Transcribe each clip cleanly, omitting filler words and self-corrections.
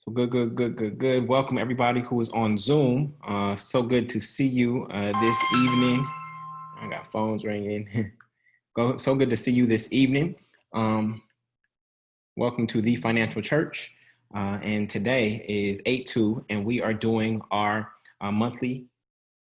So good. Welcome everybody who is on Zoom. So good to see you this evening. I got phones ringing. So good to see you this evening. Welcome to the Financial Church. And today is 8/2, and we are doing our monthly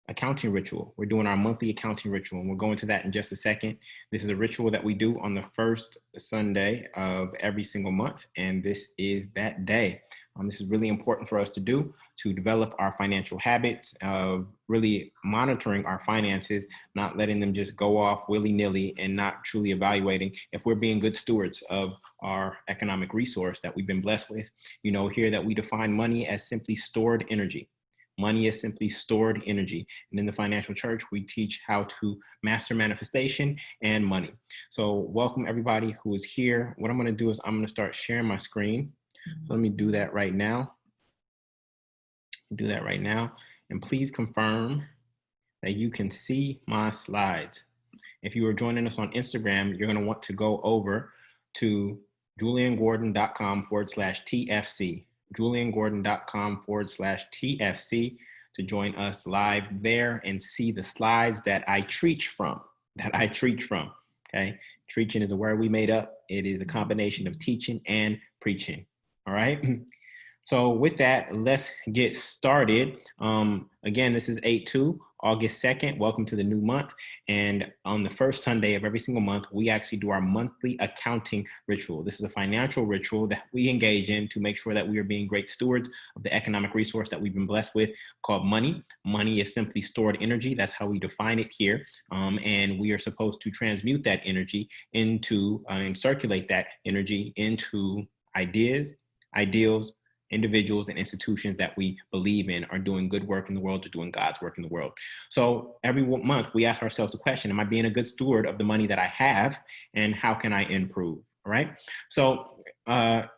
accounting ritual. We're doing our monthly accounting ritual, and we'll go into that in just a second. This is a ritual that we do on the first Sunday of every single month, and this is that day. This is really important for us to do to develop our financial habits of really monitoring our finances, not letting them just go off willy-nilly and not truly evaluating if we're being good stewards of our economic resource that we've been blessed with. You know, here that we define money as simply stored energy. Money is simply stored energy. And in the Financial Church, we teach how to master manifestation and money. So welcome everybody who is here. What I'm gonna do is I'm gonna start sharing my screen. So let me do that right now. And please confirm that you can see my slides. If you are joining us on Instagram, you're gonna want to go over to juliangordon.com/TFC. juliangordon.com/TFC to join us live there and see the slides that I preach from. Okay, preaching is a word we made up. It is a combination of teaching and preaching. All right. So with that, let's get started. Again, this is 8/2, August 2nd. Welcome to the new month. And on the first Sunday of every single month, we actually do our monthly accounting ritual. This is a financial ritual that we engage in to make sure that we are being great stewards of the economic resource that we've been blessed with, called money. Money is simply stored energy. That's how we define it here. And we are supposed to transmute that energy into and circulate that energy into ideas, ideals, individuals and institutions that we believe in are doing good work in the world, or doing God's work in the world. So every month we ask ourselves the question, am I being a good steward of the money that I have, and how can I improve? All right. So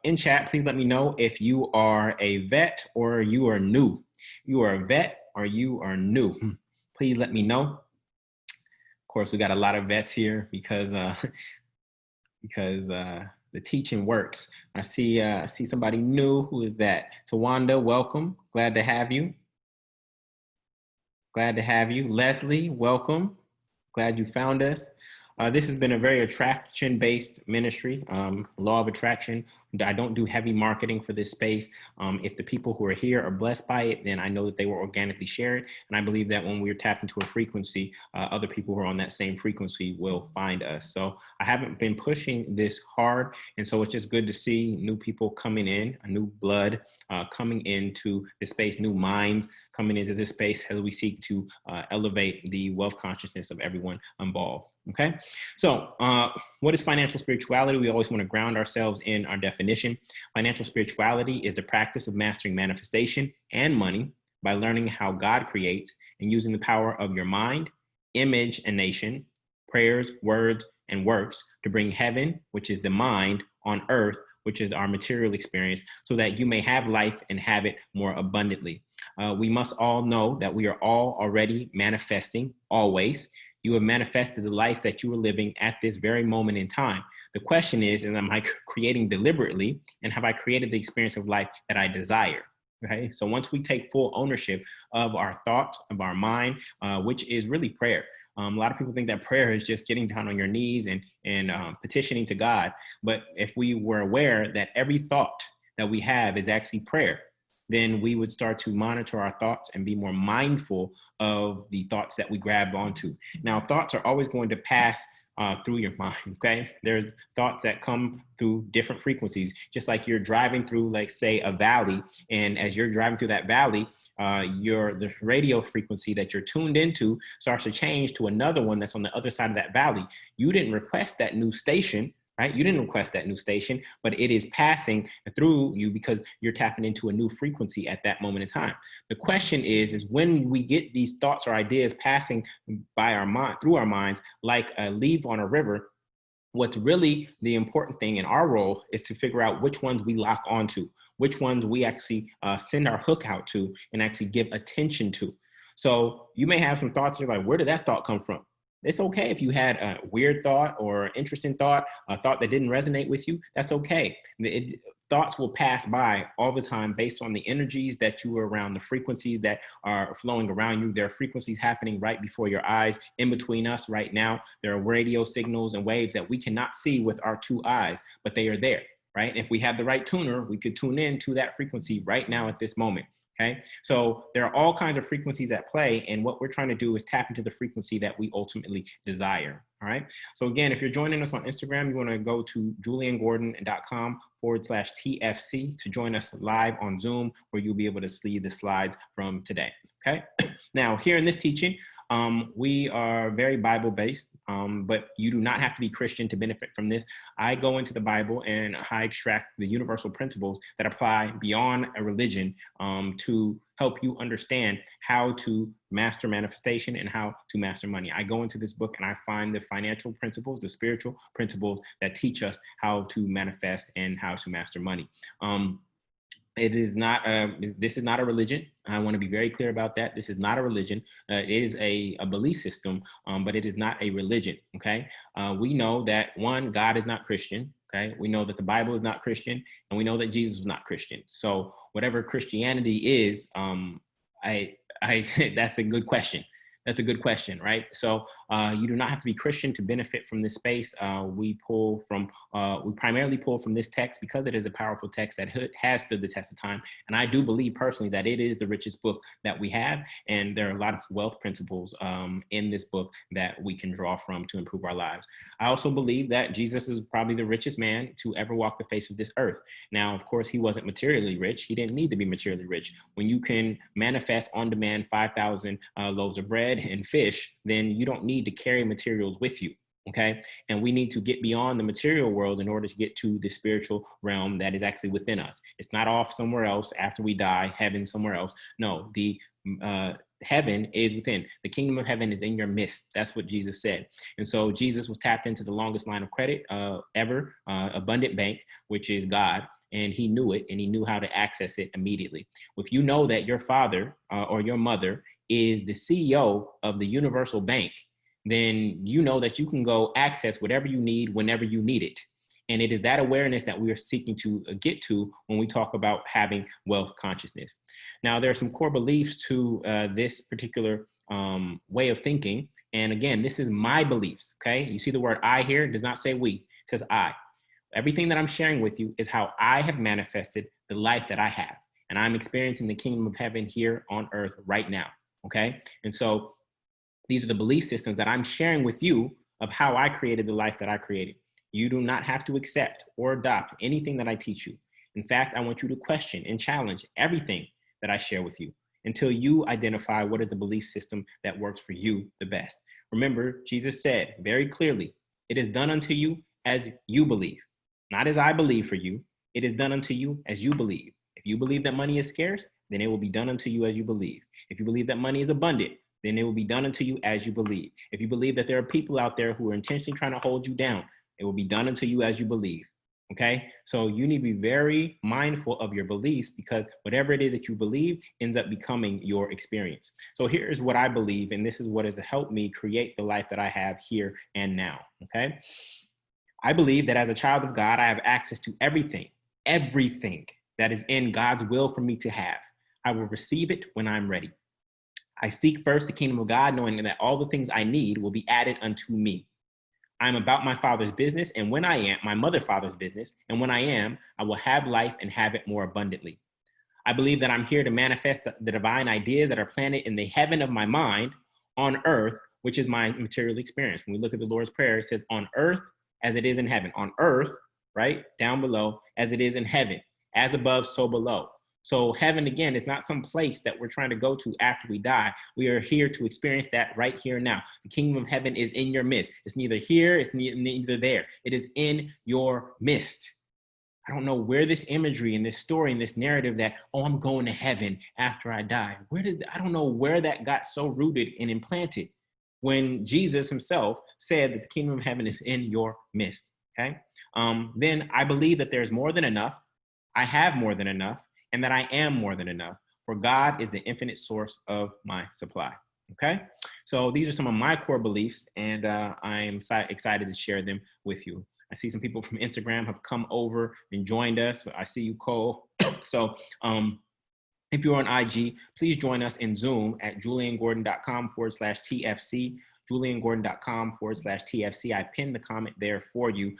in chat, please let me know if you are a vet or you are new. You are a vet or you are new. Please let me know. Of course, we got a lot of vets here because the teaching works. I see somebody new. Who is that? Tawanda, welcome. Glad to have you. Leslie, welcome. Glad you found us. This has been a very attraction-based ministry, law of attraction. I don't do heavy marketing for this space. If the people who are here are blessed by it, then I know that they will organically share it. And I believe that when we're tapped into a frequency, other people who are on that same frequency will find us. So I haven't been pushing this hard. And so it's just good to see new people coming in, a new blood coming into this space, new minds coming into this space as we seek to elevate the wealth consciousness of everyone involved. Okay, so what is financial spirituality? We always want to ground ourselves in our definition. Financial spirituality is the practice of mastering manifestation and money by learning how God creates and using the power of your mind, image, and nation, prayers, words, and works to bring heaven, which is the mind, on earth, which is our material experience, so that you may have life and have it more abundantly. We must all know that we are all already manifesting always. You have manifested the life that you are living at this very moment in time. The question is, am I creating deliberately, and have I created the experience of life that I desire? Okay, so once we take full ownership of our thoughts, of our mind, which is really prayer. A lot of people think that prayer is just getting down on your knees and petitioning to God. But if we were aware that every thought that we have is actually prayer, then we would start to monitor our thoughts and be more mindful of the thoughts that we grab onto. Now, thoughts are always going to pass through your mind, okay? There's thoughts that come through different frequencies, just like you're driving through, like, say, a valley, and as you're driving through that valley, the radio frequency that you're tuned into starts to change to another one that's on the other side of that valley. You didn't request that new station, right? You didn't request that new station, but it is passing through you because you're tapping into a new frequency at that moment in time. The question is when we get these thoughts or ideas passing by our mind, through our minds, like a leaf on a river, what's really the important thing in our role is to figure out which ones we lock onto, which ones we actually send our hook out to and actually give attention to. So you may have some thoughts, you're like, where did that thought come from? It's okay if you had a weird thought or interesting thought, a thought that didn't resonate with you. That's okay. thoughts will pass by all the time based on the energies that you are around, the frequencies that are flowing around you. There are frequencies happening right before your eyes, in between us right now. There are radio signals and waves that we cannot see with our two eyes, but they are there, right? If we have the right tuner, we could tune in to that frequency right now at this moment. Okay, so there are all kinds of frequencies at play, and what we're trying to do is tap into the frequency that we ultimately desire. All right, so again, if you're joining us on Instagram, you want to go to juliangordon.com/TFC to join us live on Zoom, where you'll be able to see the slides from today. Okay, now here in this teaching, we are very Bible-based, but you do not have to be Christian to benefit from this. I go into the Bible and I extract the universal principles that apply beyond a religion to help you understand how to master manifestation and how to master money. I go into this book and I find the financial principles, the spiritual principles that teach us how to manifest and how to master money. It is not, this is not a religion. I want to be very clear about that. This is not a religion. It is a belief system, but it is not a religion, okay? We know that, one, God is not Christian, okay? We know that the Bible is not Christian, and we know that Jesus was not Christian. So whatever Christianity is, that's a good question. That's a good question, right? So you do not have to be Christian to benefit from this space. We primarily pull from this text because it is a powerful text that has stood the test of time. And I do believe personally that it is the richest book that we have. And there are a lot of wealth principles in this book that we can draw from to improve our lives. I also believe that Jesus is probably the richest man to ever walk the face of this earth. Now, of course, he wasn't materially rich. He didn't need to be materially rich. When you can manifest on demand 5,000 loaves of bread and fish, then you don't need to carry materials with you. Okay. And we need to get beyond the material world in order to get to the spiritual realm that is actually within us. It's not off somewhere else after we die, heaven somewhere else. No, the heaven is within. The kingdom of heaven is in your midst. That's what Jesus said. And so Jesus was tapped into the longest line of credit ever, abundant bank, which is God. And he knew it, and he knew how to access it immediately. If you know that your father or your mother is the CEO of the universal bank, then you know that you can go access whatever you need whenever you need it. And it is that awareness that we are seeking to get to when we talk about having wealth consciousness. Now, there are some core beliefs to this particular way of thinking. And again, this is my beliefs, okay? You see the word I here, it does not say we, it says I. Everything that I'm sharing with you is how I have manifested the life that I have. And I'm experiencing the kingdom of heaven here on earth right now. Okay. And so these are the belief systems that I'm sharing with you of how I created the life that I created. You do not have to accept or adopt anything that I teach you. In fact, I want you to question and challenge everything that I share with you until you identify what is the belief system that works for you the best. Remember, Jesus said very clearly, it is done unto you as you believe, not as I believe for you. It is done unto you as you believe. If you believe that money is scarce, then it will be done unto you as you believe. If you believe that money is abundant, then it will be done unto you as you believe. If you believe that there are people out there who are intentionally trying to hold you down, it will be done unto you as you believe. Okay? So you need to be very mindful of your beliefs, because whatever it is that you believe ends up becoming your experience. So here's what I believe, and this is what has helped me create the life that I have here and now. Okay? I believe that as a child of God, I have access to everything that is in God's will for me to have. I will receive it when I'm ready. I seek first the kingdom of God, knowing that all the things I need will be added unto me. I'm about my Father's business, and when I am, my mother Father's business, and when I am, I will have life and have it more abundantly. I believe that I'm here to manifest the divine ideas that are planted in the heaven of my mind on earth, which is my material experience. When we look at the Lord's Prayer, it says on earth as it is in heaven. On earth, right, down below, as it is in heaven. As above, so below. So heaven, again, is not some place that we're trying to go to after we die. We are here to experience that right here and now. The kingdom of heaven is in your midst. It's neither here, it's neither there. It is in your midst. I don't know where this imagery and this story and this narrative that, oh, I'm going to heaven after I die. I don't know where that got so rooted and implanted when Jesus himself said that the kingdom of heaven is in your midst, okay? Then I believe that there's more than enough. I have more than enough, and that I am more than enough, for God is the infinite source of my supply, okay? So these are some of my core beliefs, and I am excited to share them with you. I see some people from Instagram have come over and joined us. I see you, Cole. So if you're on IG, please join us in Zoom at juliangordon.com/TFC. juliangordon.com/TFC. I pinned the comment there for you.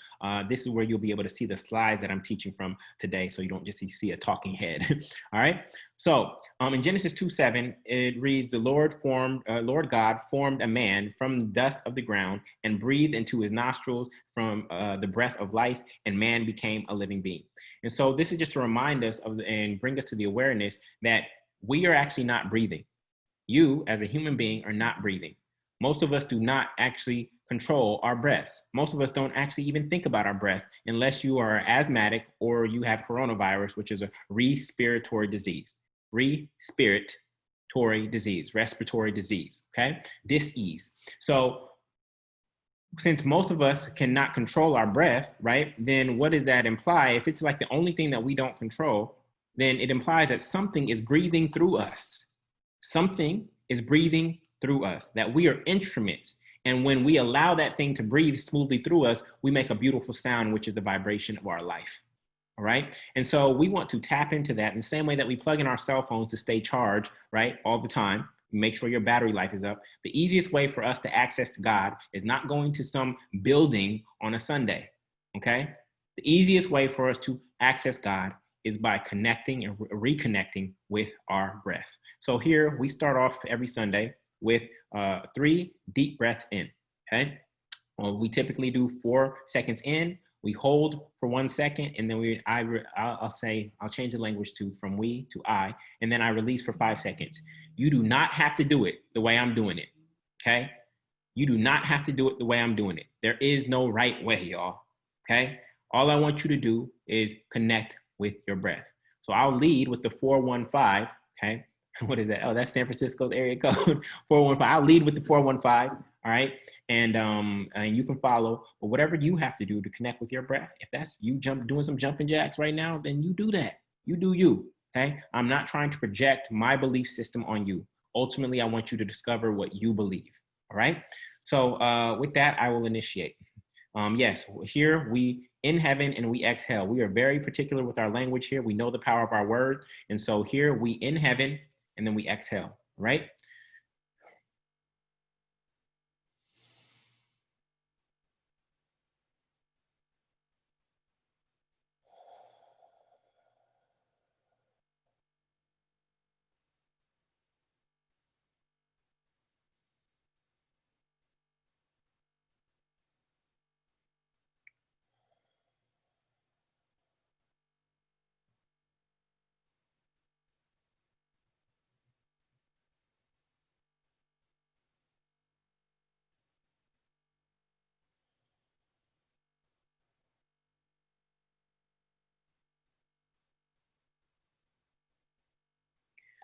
This is where you'll be able to see the slides that I'm teaching from today, so you don't just see a talking head. All right. So in Genesis 2:7, it reads, "The Lord God formed a man from the dust of the ground and breathed into his nostrils from the breath of life, and man became a living being." And so this is just to remind us of and bring us to the awareness that we are actually not breathing. You, as a human being, are not breathing. Most of us do not actually control our breaths. Most of us don't actually even think about our breath unless you are asthmatic or you have coronavirus, which is a respiratory disease. Respiratory disease, okay? Dis-ease. So since most of us cannot control our breath, right, then what does that imply? If it's like the only thing that we don't control, then it implies that something is breathing through us. Something is breathing through us, that we are instruments. And when we allow that thing to breathe smoothly through us, we make a beautiful sound, which is the vibration of our life. All right. And so we want to tap into that in the same way that we plug in our cell phones to stay charged, right, all the time. Make sure your battery life is up. The easiest way for us to access to God is not going to some building on a Sunday. Okay. The easiest way for us to access God is by connecting and reconnecting with our breath. So here we start off every Sunday with 3 deep breaths in. Okay. Well, we typically do 4 seconds in. We hold for 1 second, and then I'll change the language from we to I, and then I release for 5 seconds. You do not have to do it the way I'm doing it, okay? You do not have to do it the way I'm doing it. There is no right way, y'all, okay? All I want you to do is connect with your breath. So I'll lead with the 415, okay? What is that? Oh, that's San Francisco's area code, 415. I'll lead with the 415. All right. And you can follow, but whatever you have to do to connect with your breath, if that's you doing some jumping jacks right now, then you do that. You do you. Okay. I'm not trying to project my belief system on you. Ultimately, I want you to discover what you believe. All right. So with that, I will initiate. Yes, here we in heaven and we exhale. We are very particular with our language here. We know the power of our word. And so here we in heaven and then we exhale. Right.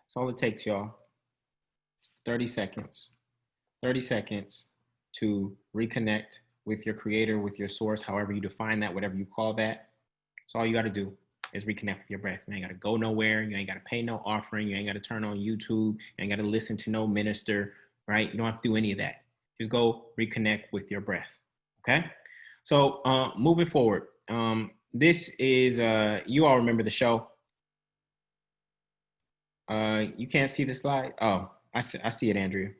That's all it takes, y'all. 30 seconds. 30 seconds to reconnect with your creator, with your source, however you define that, whatever you call that. That's all you got to do is reconnect with your breath. You ain't got to go nowhere. You ain't got to pay no offering. You ain't got to turn on YouTube. You ain't got to listen to no minister, right? You don't have to do any of that. Just go reconnect with your breath. Okay. So moving forward, this is, you all remember the show. You can't see the slide. Oh, I see it, Andrea.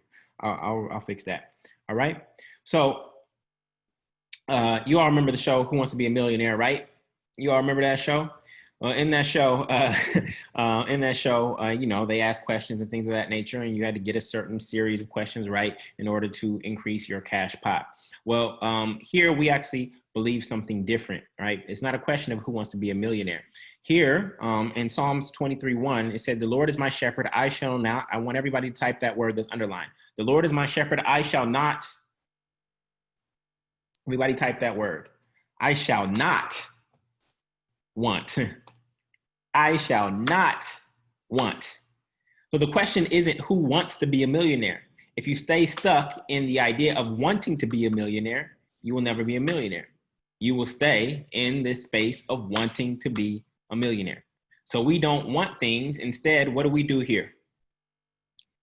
I'll fix that. All right. So you all remember the show Who Wants to Be a Millionaire, right? You all remember that show? In that show, you know, they ask questions and things of that nature, and you had to get a certain series of questions right in order to increase your cash pot. Well, here we actually believe something different, right? It's not a question of who wants to be a millionaire. Here in Psalms 23:1, it said, "The Lord is my shepherd, I shall not." I want everybody to type that word that's underlined. The Lord is my shepherd, I shall not. Everybody type that word. I shall not want. I shall not want. So the question isn't who wants to be a millionaire. If you stay stuck in the idea of wanting to be a millionaire, you will never be a millionaire. You will stay in this space of wanting to be a millionaire. So we don't want things. Instead, what do we do here?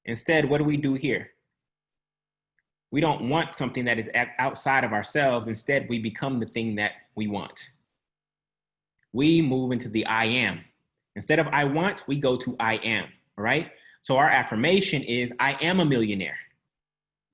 Instead, what do we do here? We don't want something that is outside of ourselves. Instead, we become the thing that we want. We move into the I am. Instead of I want, we go to I am, all right? So our affirmation is I am a millionaire.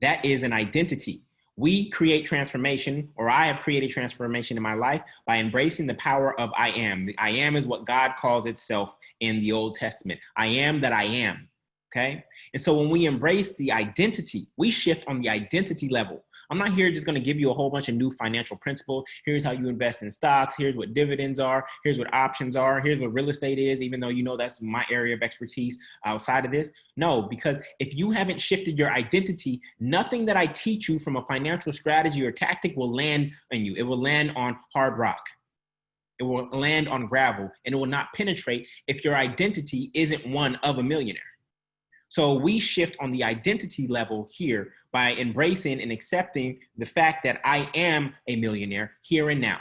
That is an identity. We create transformation, or I have created transformation in my life by embracing the power of I am. The I am is what God calls itself in the Old Testament. I am that I am, okay? And so when we embrace the identity, we shift on the identity level. I'm not here just going to give you a whole bunch of new financial principles. Here's how you invest in stocks. Here's what dividends are. Here's what options are. Here's what real estate is, even though you know that's my area of expertise outside of this. No, because if you haven't shifted your identity, nothing that I teach you from a financial strategy or tactic will land on you. It will land on hard rock. It will land on gravel, and it will not penetrate if your identity isn't one of a millionaire. So we shift on the identity level here by embracing and accepting the fact that I am a millionaire here and now.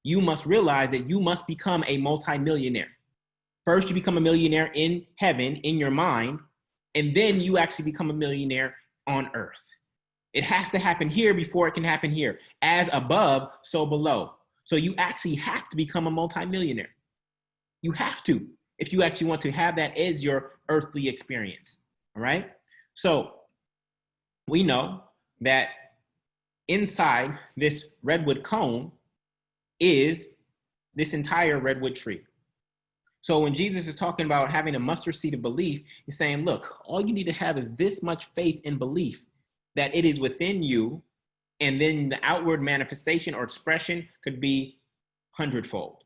You must realize that you must become a multimillionaire. First, you become a millionaire in heaven, in your mind, and then you actually become a millionaire on earth. It has to happen here before it can happen here. As above, so below. So you actually have to become a multimillionaire. You have to, if you actually want to have that as your earthly experience, all right? So we know that inside this redwood cone is this entire redwood tree. So when Jesus is talking about having a mustard seed of belief, he's saying, look, all you need to have is this much faith and belief that it is within you, and then the outward manifestation or expression could be hundredfold,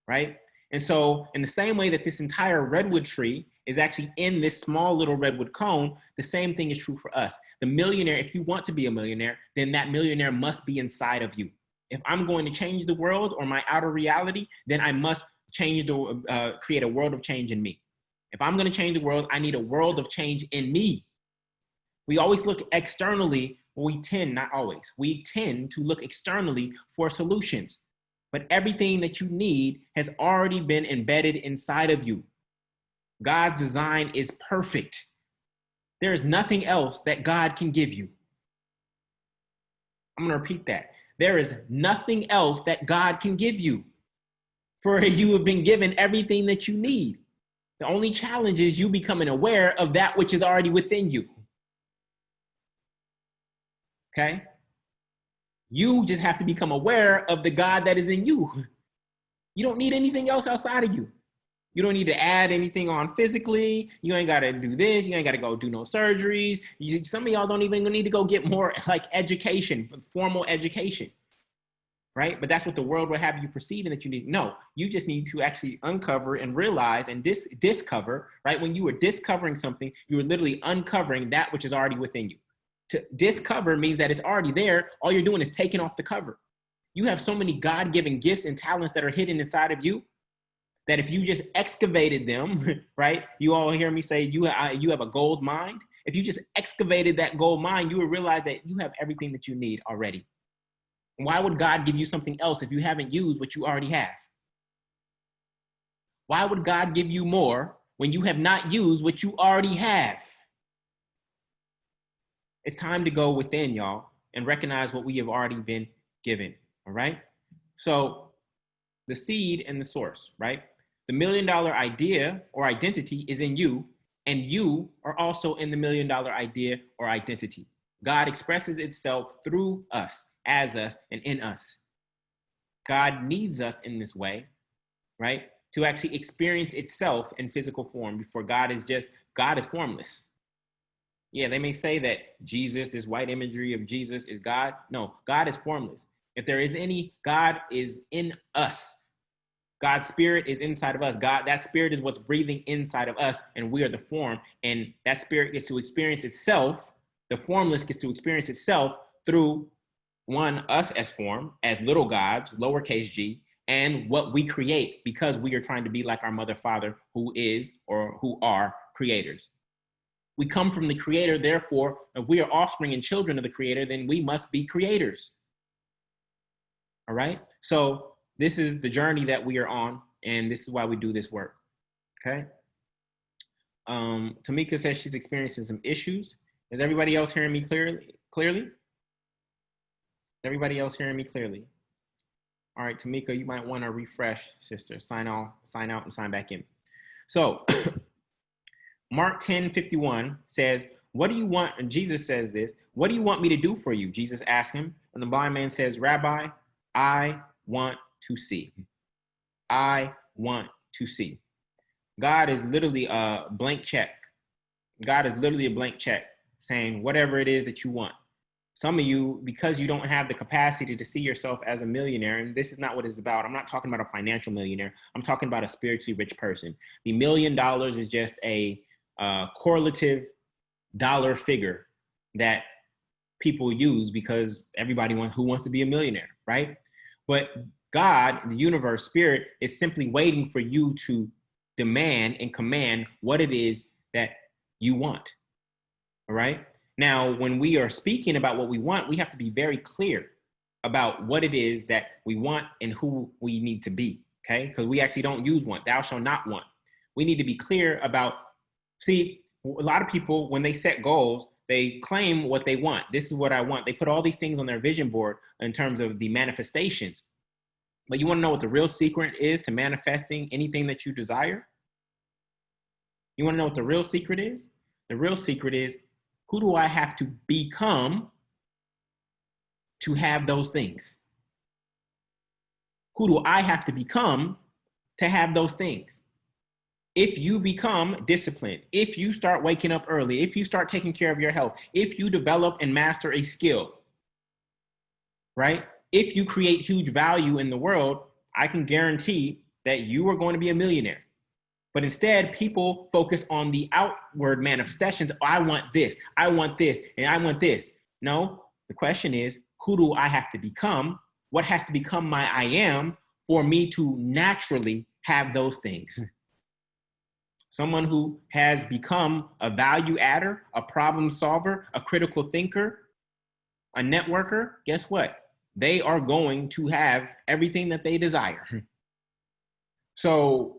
right? And so in the same way that this entire redwood tree is actually in this small little redwood cone, the same thing is true for us. The millionaire, if you want to be a millionaire, then that millionaire must be inside of you. If I'm going to change the world or my outer reality, then I must create a world of change in me. If I'm going to change the world, I need a world of change in me. We always look externally, not always, we tend to look externally for solutions. But everything that you need has already been embedded inside of you. God's design is perfect. There is nothing else that God can give you. I'm going to repeat that. There is nothing else that God can give you. For you have been given everything that you need. The only challenge is you becoming aware of that which is already within you. Okay? You just have to become aware of the God that is in you. You don't need anything else outside of you. You don't need to add anything on physically. You ain't got to do this. You ain't got to go do no surgeries. Some of y'all don't even need to go get more like education, formal education, right? But that's what the world will have you perceiving that you need. No, you just need to actually uncover and realize and discover, right? When you are discovering something, you are literally uncovering that which is already within you. To discover means that it's already there. All you're doing is taking off the cover. You have so many God-given gifts and talents that are hidden inside of you that if you just excavated them, right? You all hear me say you have a gold mine. If you just excavated that gold mine, you would realize that you have everything that you need already. Why would God give you something else if you haven't used what you already have? Why would God give you more when you have not used what you already have? It's time to go within, y'all, and recognize what we have already been given, all right? So the seed and the source, right? The $1 million idea or identity is in you, and you are also in the $1 million idea or identity. God expresses itself through us, as us, and in us. God needs us in this way, right? To actually experience itself in physical form before God is formless. Yeah, they may say that Jesus, this white imagery of Jesus is God. No, God is formless. If there is any, God is in us. God's spirit is inside of us. That spirit is what's breathing inside of us, and we are the form. And that spirit gets to experience itself. The formless gets to experience itself through us as form, as little gods, lowercase g, and what we create because we are trying to be like our mother, father, who is or who are creators. We come from the creator, therefore, if we are offspring and children of the creator, then we must be creators. All right? So this is the journey that we are on, and this is why we do this work, okay? Tamika says she's experiencing some issues. Is everybody else hearing me clearly? clearly? Everybody else hearing me clearly? All right, Tamika, you might want to refresh, sister. Sign out, and sign back in. So Mark 10:51 says, what do you want? And Jesus says this, what do you want me to do for you? Jesus asked him. And the blind man says, Rabbi, I want to see. I want to see. God is literally a blank check. God is literally a blank check saying whatever it is that you want. Some of you, because you don't have the capacity to see yourself as a millionaire, and this is not what it's about. I'm not talking about a financial millionaire. I'm talking about a spiritually rich person. The $1 million is just a correlative dollar figure that people use because everybody who wants to be a millionaire, right? But God, the universe, spirit, is simply waiting for you to demand and command what it is that you want, all right? Now, when we are speaking about what we want, we have to be very clear about what it is that we want and who we need to be, okay? Because we actually don't use want, thou shalt not want. We need to be clear about, see, a lot of people, when they set goals, they claim what they want. This is what I want. They put all these things on their vision board in terms of the manifestations. But you want to know what the real secret is to manifesting anything that you desire? You want to know what the real secret is? The real secret is, who do I have to become to have those things? Who do I have to become to have those things? If you become disciplined, if you start waking up early, if you start taking care of your health, if you develop and master a skill, right? If you create huge value in the world, I can guarantee that you are going to be a millionaire. But instead, people focus on the outward manifestations. I want this, and I want this. No, the question is, who do I have to become? What has to become my I am for me to naturally have those things? Someone who has become a value adder, a problem solver, a critical thinker, a networker, guess what? They are going to have everything that they desire. So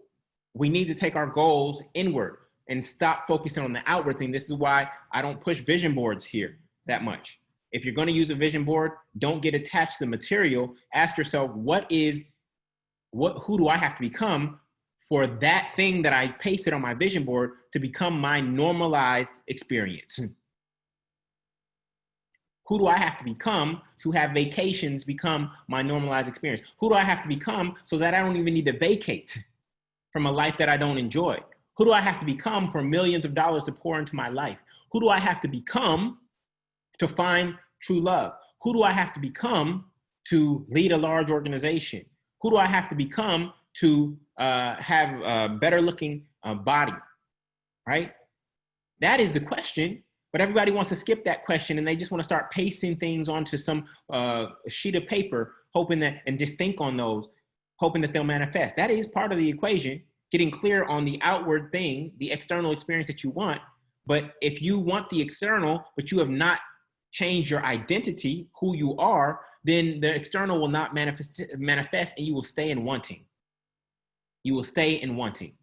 we need to take our goals inward and stop focusing on the outward thing. This is why I don't push vision boards here that much. If you're going to use a vision board, don't get attached to the material. Ask yourself, who do I have to become for that thing that I pasted on my vision board to become my normalized experience? Who do I have to become to have vacations become my normalized experience? Who do I have to become so that I don't even need to vacate from a life that I don't enjoy? Who do I have to become for millions of dollars to pour into my life? Who do I have to become to find true love? Who do I have to become to lead a large organization? Who do I have to become to have a better looking body, right? That is the question, but everybody wants to skip that question and they just want to start pasting things onto some sheet of paper, hoping that, and just think on those, hoping that they'll manifest. That is part of the equation, getting clear on the outward thing, the external experience that you want. But if you want the external, but you have not changed your identity, who you are, then the external will not manifest and you will stay in wanting. You will stay in wanting,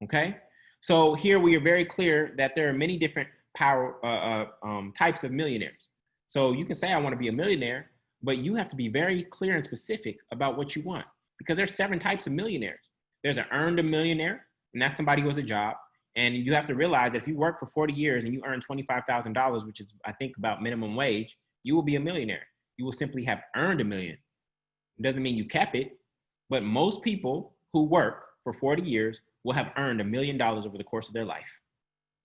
okay? So here we are very clear that there are many different types of millionaires. So you can say, I want to be a millionaire, but you have to be very clear and specific about what you want, because there's 7 types of millionaires. There's an earned a millionaire, and that's somebody who has a job. And you have to realize that if you work for 40 years and you earn $25,000, which is, I think, about minimum wage, you will be a millionaire. You will simply have earned $1 million. It doesn't mean you kept it, but most people who work for 40 years will have earned $1 million over the course of their life,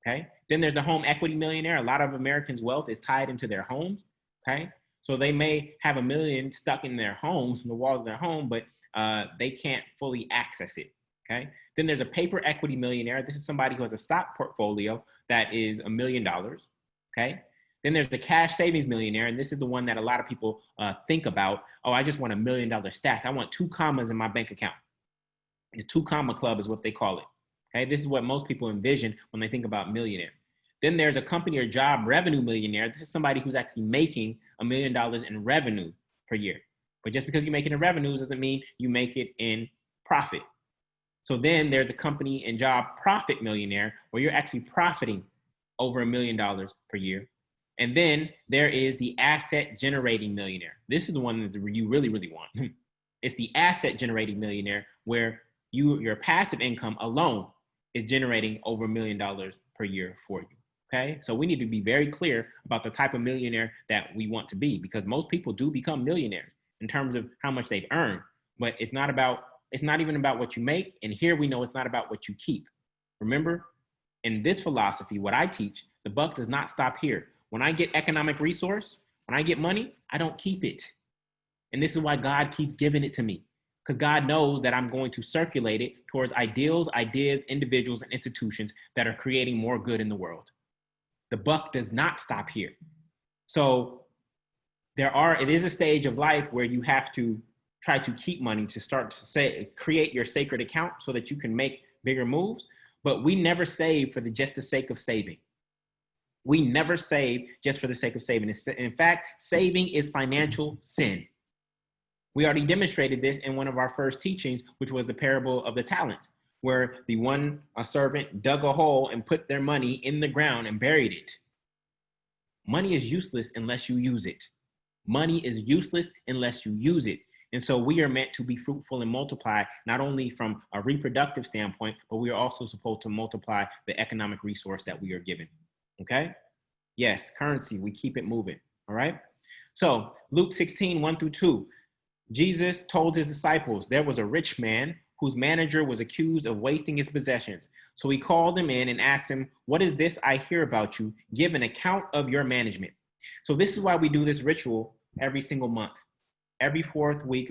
okay? Then there's the home equity millionaire. A lot of Americans' wealth is tied into their homes, okay? So they may have $1 million stuck in their homes, in the walls of their home, but they can't fully access it, okay? Then there's a paper equity millionaire. This is somebody who has a stock portfolio that is $1 million, okay? Then there's the cash savings millionaire, and this is the one that a lot of people think about. Oh, I just want $1 million stack. I want 2 commas in my bank account. The 2 comma club is what they call it. Okay, this is what most people envision when they think about millionaire. Then there's a company or job revenue millionaire. This is somebody who's actually making $1 million in revenue per year. But just because you make it in revenues doesn't mean you make it in profit. So then there's the company and job profit millionaire, where you're actually profiting over $1 million per year. And then there is the asset generating millionaire. This is the one that you really, really want. It's the asset generating millionaire where your passive income alone is generating over $1 million per year for you. Okay. So we need to be very clear about the type of millionaire that we want to be, because most people do become millionaires in terms of how much they've earned, but it's not even about what you make. And here we know it's not about what you keep. Remember, in this philosophy, what I teach, the buck does not stop here. When I get economic resource, when I get money, I don't keep it. And this is why God keeps giving it to me, because God knows that I'm going to circulate it towards ideals, ideas, individuals, and institutions that are creating more good in the world. The buck does not stop here. So it is a stage of life where you have to try to keep money to start to create your sacred account so that you can make bigger moves. But we never save for just the sake of saving. We never save just for the sake of saving. In fact, saving is financial sin. We already demonstrated this in one of our first teachings, which was the parable of the talents, where the one servant dug a hole and put their money in the ground and buried it. Money is useless unless you use it. Money is useless unless you use it. And so we are meant to be fruitful and multiply, not only from a reproductive standpoint, but we are also supposed to multiply the economic resource that we are given. Okay? Yes, currency, we keep it moving. All right? So Luke 16, 1-2. Jesus told his disciples there was a rich man whose manager was accused of wasting his possessions. So he called him in and asked him, "What is this I hear about you? Give an account of your management." So this is why we do this ritual every single month. Every fourth week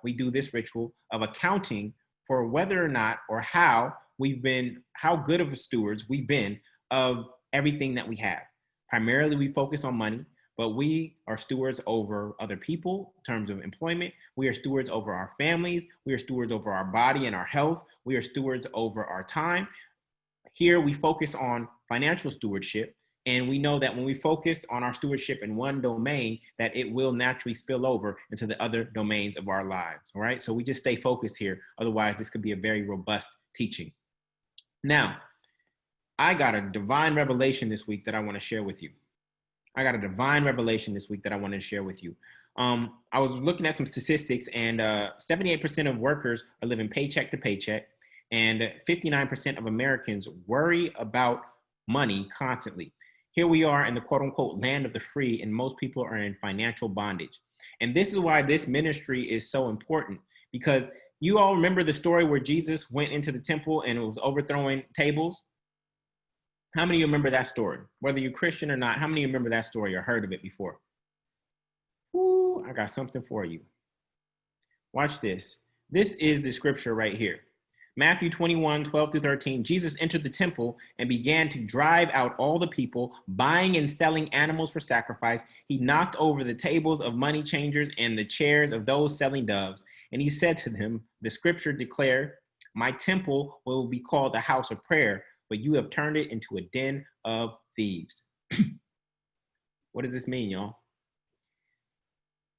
we do this ritual of accounting for whether or not or how good of stewards we've been of everything that we have. Primarily, we focus on money, but we are stewards over other people in terms of employment. We are stewards over our families. We are stewards over our body and our health. We are stewards over our time. Here, we focus on financial stewardship. And we know that when we focus on our stewardship in one domain, that it will naturally spill over into the other domains of our lives. All right. So we just stay focused here. Otherwise, this could be a very robust teaching. Now, I got a divine revelation this week that I want to share with you. I was looking at some statistics, and 78% of workers are living paycheck to paycheck, and 59% of Americans worry about money constantly. Here we are in the quote unquote land of the free, and most people are in financial bondage. And this is why this ministry is so important, because you all remember the story where Jesus went into the temple and was overthrowing tables. How many of you remember that story? Whether you're Christian or not, how many of you remember that story or heard of it before? Ooh, I got something for you. Watch this. This is the scripture right here. Matthew 21, 12-13, Jesus entered the temple and began to drive out all the people, buying and selling animals for sacrifice. He knocked over the tables of money changers and the chairs of those selling doves. And he said to them, the scripture declared, "My temple will be called a house of prayer, but you have turned it into a den of thieves." What does this mean, y'all?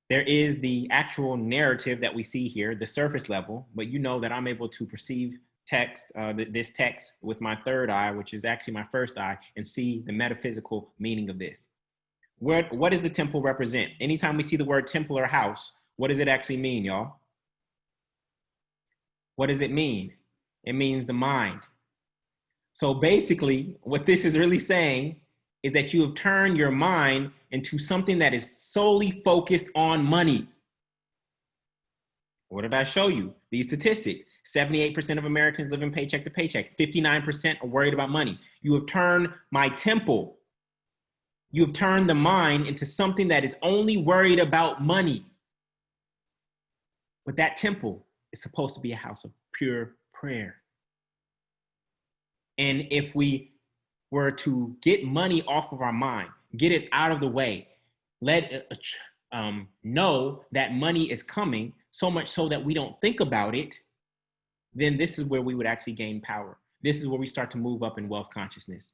There is the actual narrative that we see here, the surface level, but you know that I'm able to perceive this text with my third eye, which is actually my first eye, and see the metaphysical meaning of this. What does the temple represent? Anytime we see the word temple or house, what does it actually mean, y'all? What does it mean? It means the mind. So basically, what this is really saying is that you have turned your mind into something that is solely focused on money. What did I show you? These statistics. 78% of Americans live in paycheck to paycheck. 59% are worried about money. You have turned my temple. You have turned the mind into something that is only worried about money. But that temple is supposed to be a house of pure prayer. And if we were to get money off of our mind, get it out of the way, let it know that money is coming, so much so that we don't think about it, then this is where we would actually gain power. This is where we start to move up in wealth consciousness.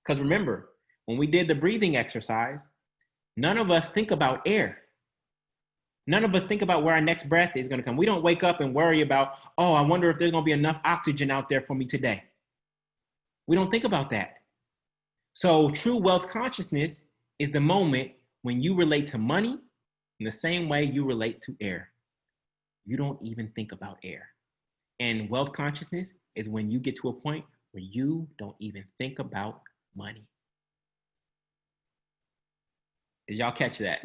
Because remember, when we did the breathing exercise, none of us think about air. None of us think about where our next breath is going to come. We don't wake up and worry about, oh, I wonder if there's going to be enough oxygen out there for me today. We don't think about that. So true wealth consciousness is the moment when you relate to money in the same way you relate to air. You don't even think about air. And wealth consciousness is when you get to a point where you don't even think about money. Did y'all catch that?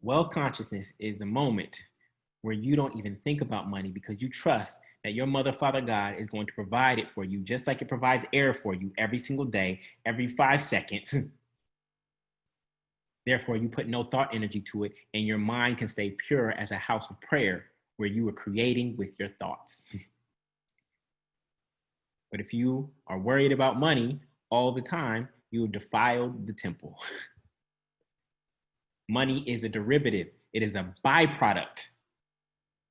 Wealth consciousness is the moment where you don't even think about money because you trust that your mother, father, God is going to provide it for you, just like it provides air for you every single day, every 5 seconds. Therefore, you put no thought energy to it, and your mind can stay pure as a house of prayer where you are creating with your thoughts. But if you are worried about money all the time, you have defiled the temple. Money is a derivative. It is a byproduct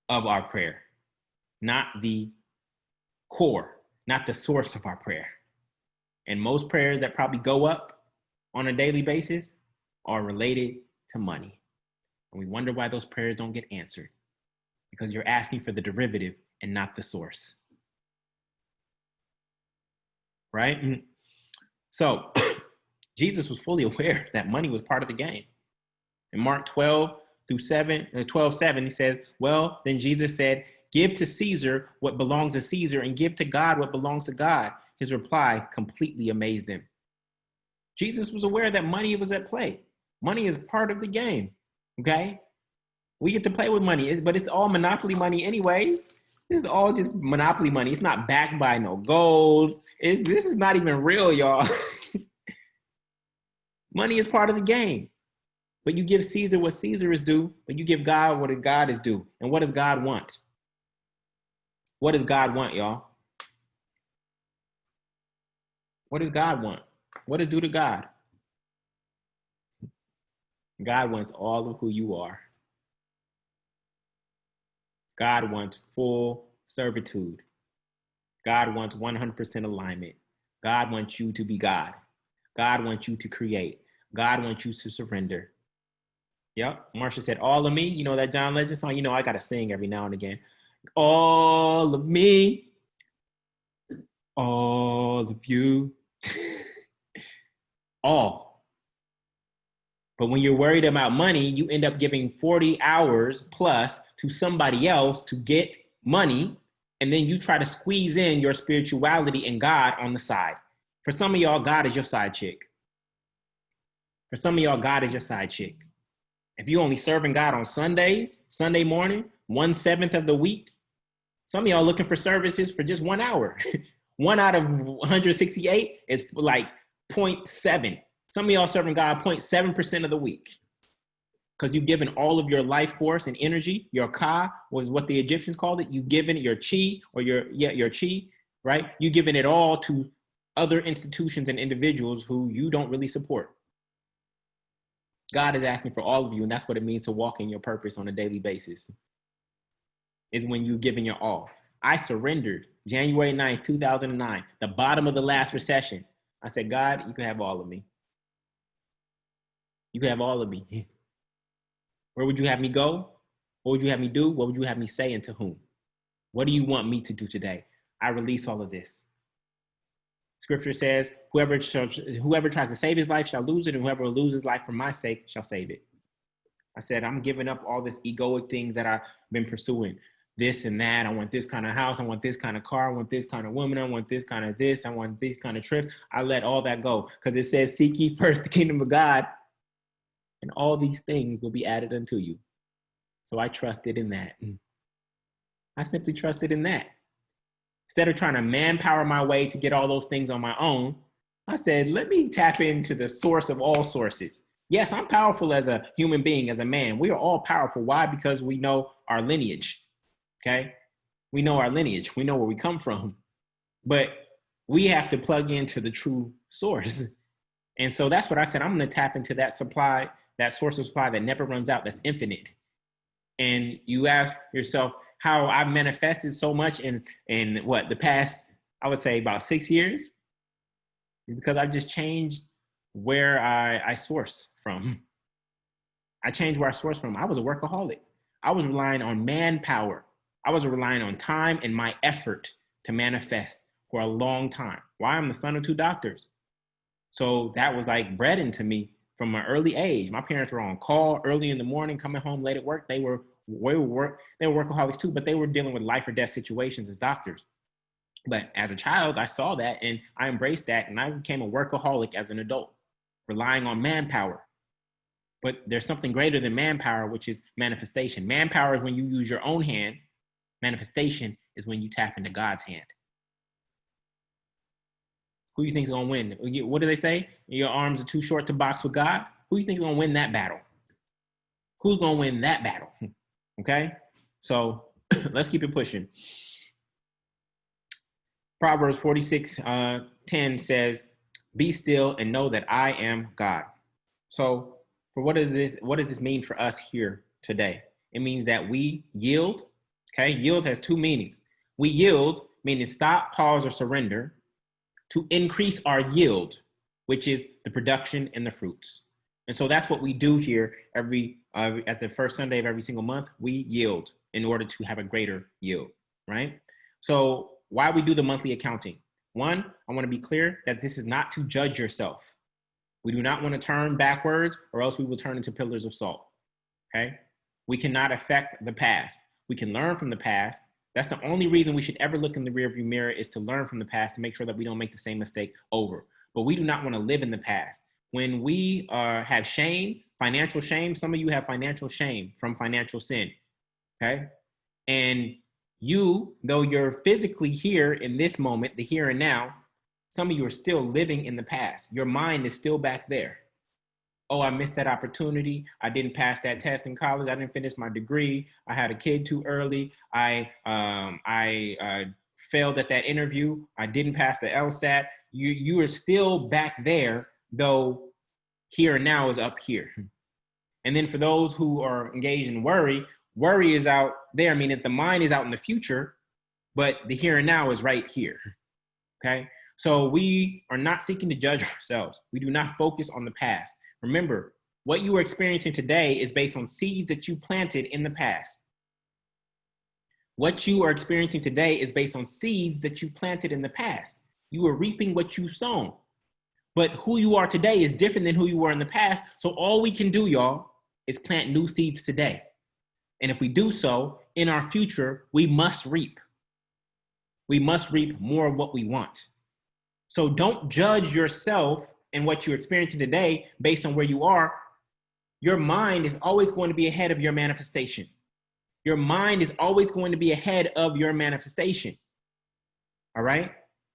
of our prayer, not the core, not the source of our prayer. And most prayers that probably go up on a daily basis are related to money. And we wonder why those prayers don't get answered, because you're asking for the derivative and not the source. Right? So Jesus was fully aware that money was part of the game. In Mark 12:7, he says, well, then Jesus said, give to Caesar what belongs to Caesar and give to God what belongs to God. His reply completely amazed them. Jesus was aware that money was at play. Money is part of the game, okay? We get to play with money, but it's all monopoly money anyways. This is all just monopoly money. It's not backed by no gold. This is not even real, y'all. Money is part of the game. But you give Caesar what Caesar is due, but you give God what God is due. And what does God want? What does God want, y'all? What does God want? What is due to God? God wants all of who you are. God wants full servitude. God wants 100% alignment. God wants you to be God. God wants you to create. God wants you to surrender. Yep. Marsha said, all of me. You know that John Legend song? You know, I got to sing every now and again. All of me. All of you. All. But when you're worried about money, you end up giving 40 hours plus to somebody else to get money. And then you try to squeeze in your spirituality and God on the side. For some of y'all, God is your side chick. For some of y'all, God is your side chick. If you're only serving God on Sundays, Sunday morning, 1/7 of the week, some of y'all looking for services for just 1 hour. 1 out of 168 is like 0.7. Some of y'all serving God 0.7% of the week because you've given all of your life force and energy. Your ka was what the Egyptians called it. You've given your chi or your chi, right? You've given it all to other institutions and individuals who you don't really support. God is asking for all of you, and that's what it means to walk in your purpose on a daily basis, is when you're giving your all. I surrendered January 9th, 2009, the bottom of the last recession. I said, God, you can have all of me. You can have all of me. Where would you have me go? What would you have me do? What would you have me say and to whom? What do you want me to do today? I release all of this. Scripture says, whoever tries to save his life shall lose it, and whoever loses life for my sake shall save it. I said, I'm giving up all this egoic things that I've been pursuing. This and that. I want this kind of house. I want this kind of car. I want this kind of woman. I want this kind of this. I want this kind of trip. I let all that go because it says, seek ye first the kingdom of God, and all these things will be added unto you. So I trusted in that. I simply trusted in that. Instead of trying to manpower my way to get all those things on my own, I said, let me tap into the source of all sources. Yes, I'm powerful as a human being, as a man. We are all powerful. Why? Because we know our lineage, okay? We know our lineage. We know where we come from. But we have to plug into the true source. And so that's what I said. I'm going to tap into that supply, that source of supply that never runs out, that's infinite. And you ask yourself, how I've manifested so much in what the past, I would say about 6 years, is because I've just changed where I source from. I changed where I source from. I was a workaholic. I was relying on manpower. I was relying on time and my effort to manifest for a long time. Why? I'm the son of two doctors. So that was like bread into me from an early age. My parents were on call early in the morning, coming home late at work. They were workaholics too, but they were dealing with life or death situations as doctors. But as a child, I saw that and I embraced that, and I became a workaholic as an adult, relying on manpower. But there's something greater than manpower, which is manifestation. Manpower is when you use your own hand. Manifestation is when you tap into God's hand. Who do you think is going to win? What do they say? Your arms are too short to box with God. Who do you think is going to win that battle? Who's going to win that battle? Okay? So let's keep it pushing. Proverbs 46:10 says, "Be still and know that I am God." So for what does this mean for us here today? It means that we yield. Okay? Yield has two meanings. We yield, meaning stop, pause, or surrender, to increase our yield, which is the production and the fruits. And so that's what we do here at the first Sunday of every single month. We yield in order to have a greater yield, right? So why we do the monthly accounting? One, I want to be clear that this is not to judge yourself. We do not want to turn backwards, or else we will turn into pillars of salt, okay? We cannot affect the past. We can learn from the past. That's the only reason we should ever look in the rearview mirror, is to learn from the past, to make sure that we don't make the same mistake over. But we do not want to live in the past. When we have shame, financial shame, some of you have financial shame from financial sin, okay? And you, though you're physically here in this moment, the here and now, some of you are still living in the past. Your mind is still back there. Oh, I missed that opportunity. I didn't pass that test in college. I didn't finish my degree. I had a kid too early. I failed at that interview. I didn't pass the LSAT. You are still back there, though here and now is up here. And then for those who are engaged in worry is out there, meaning the mind is out in the future, but the here and now is right here, okay? So we are not seeking to judge ourselves. We do not focus on the past. Remember, what you are experiencing today is based on seeds that you planted in the past. What you are experiencing today is based on seeds that you planted in the past. You are reaping what you sown. But who you are today is different than who you were in the past. So all we can do, y'all, is plant new seeds today. And if we do so, in our future, we must reap. We must reap more of what we want. So don't judge yourself and what you're experiencing today based on where you are. Your mind is always going to be ahead of your manifestation. Your mind is always going to be ahead of your manifestation. All right?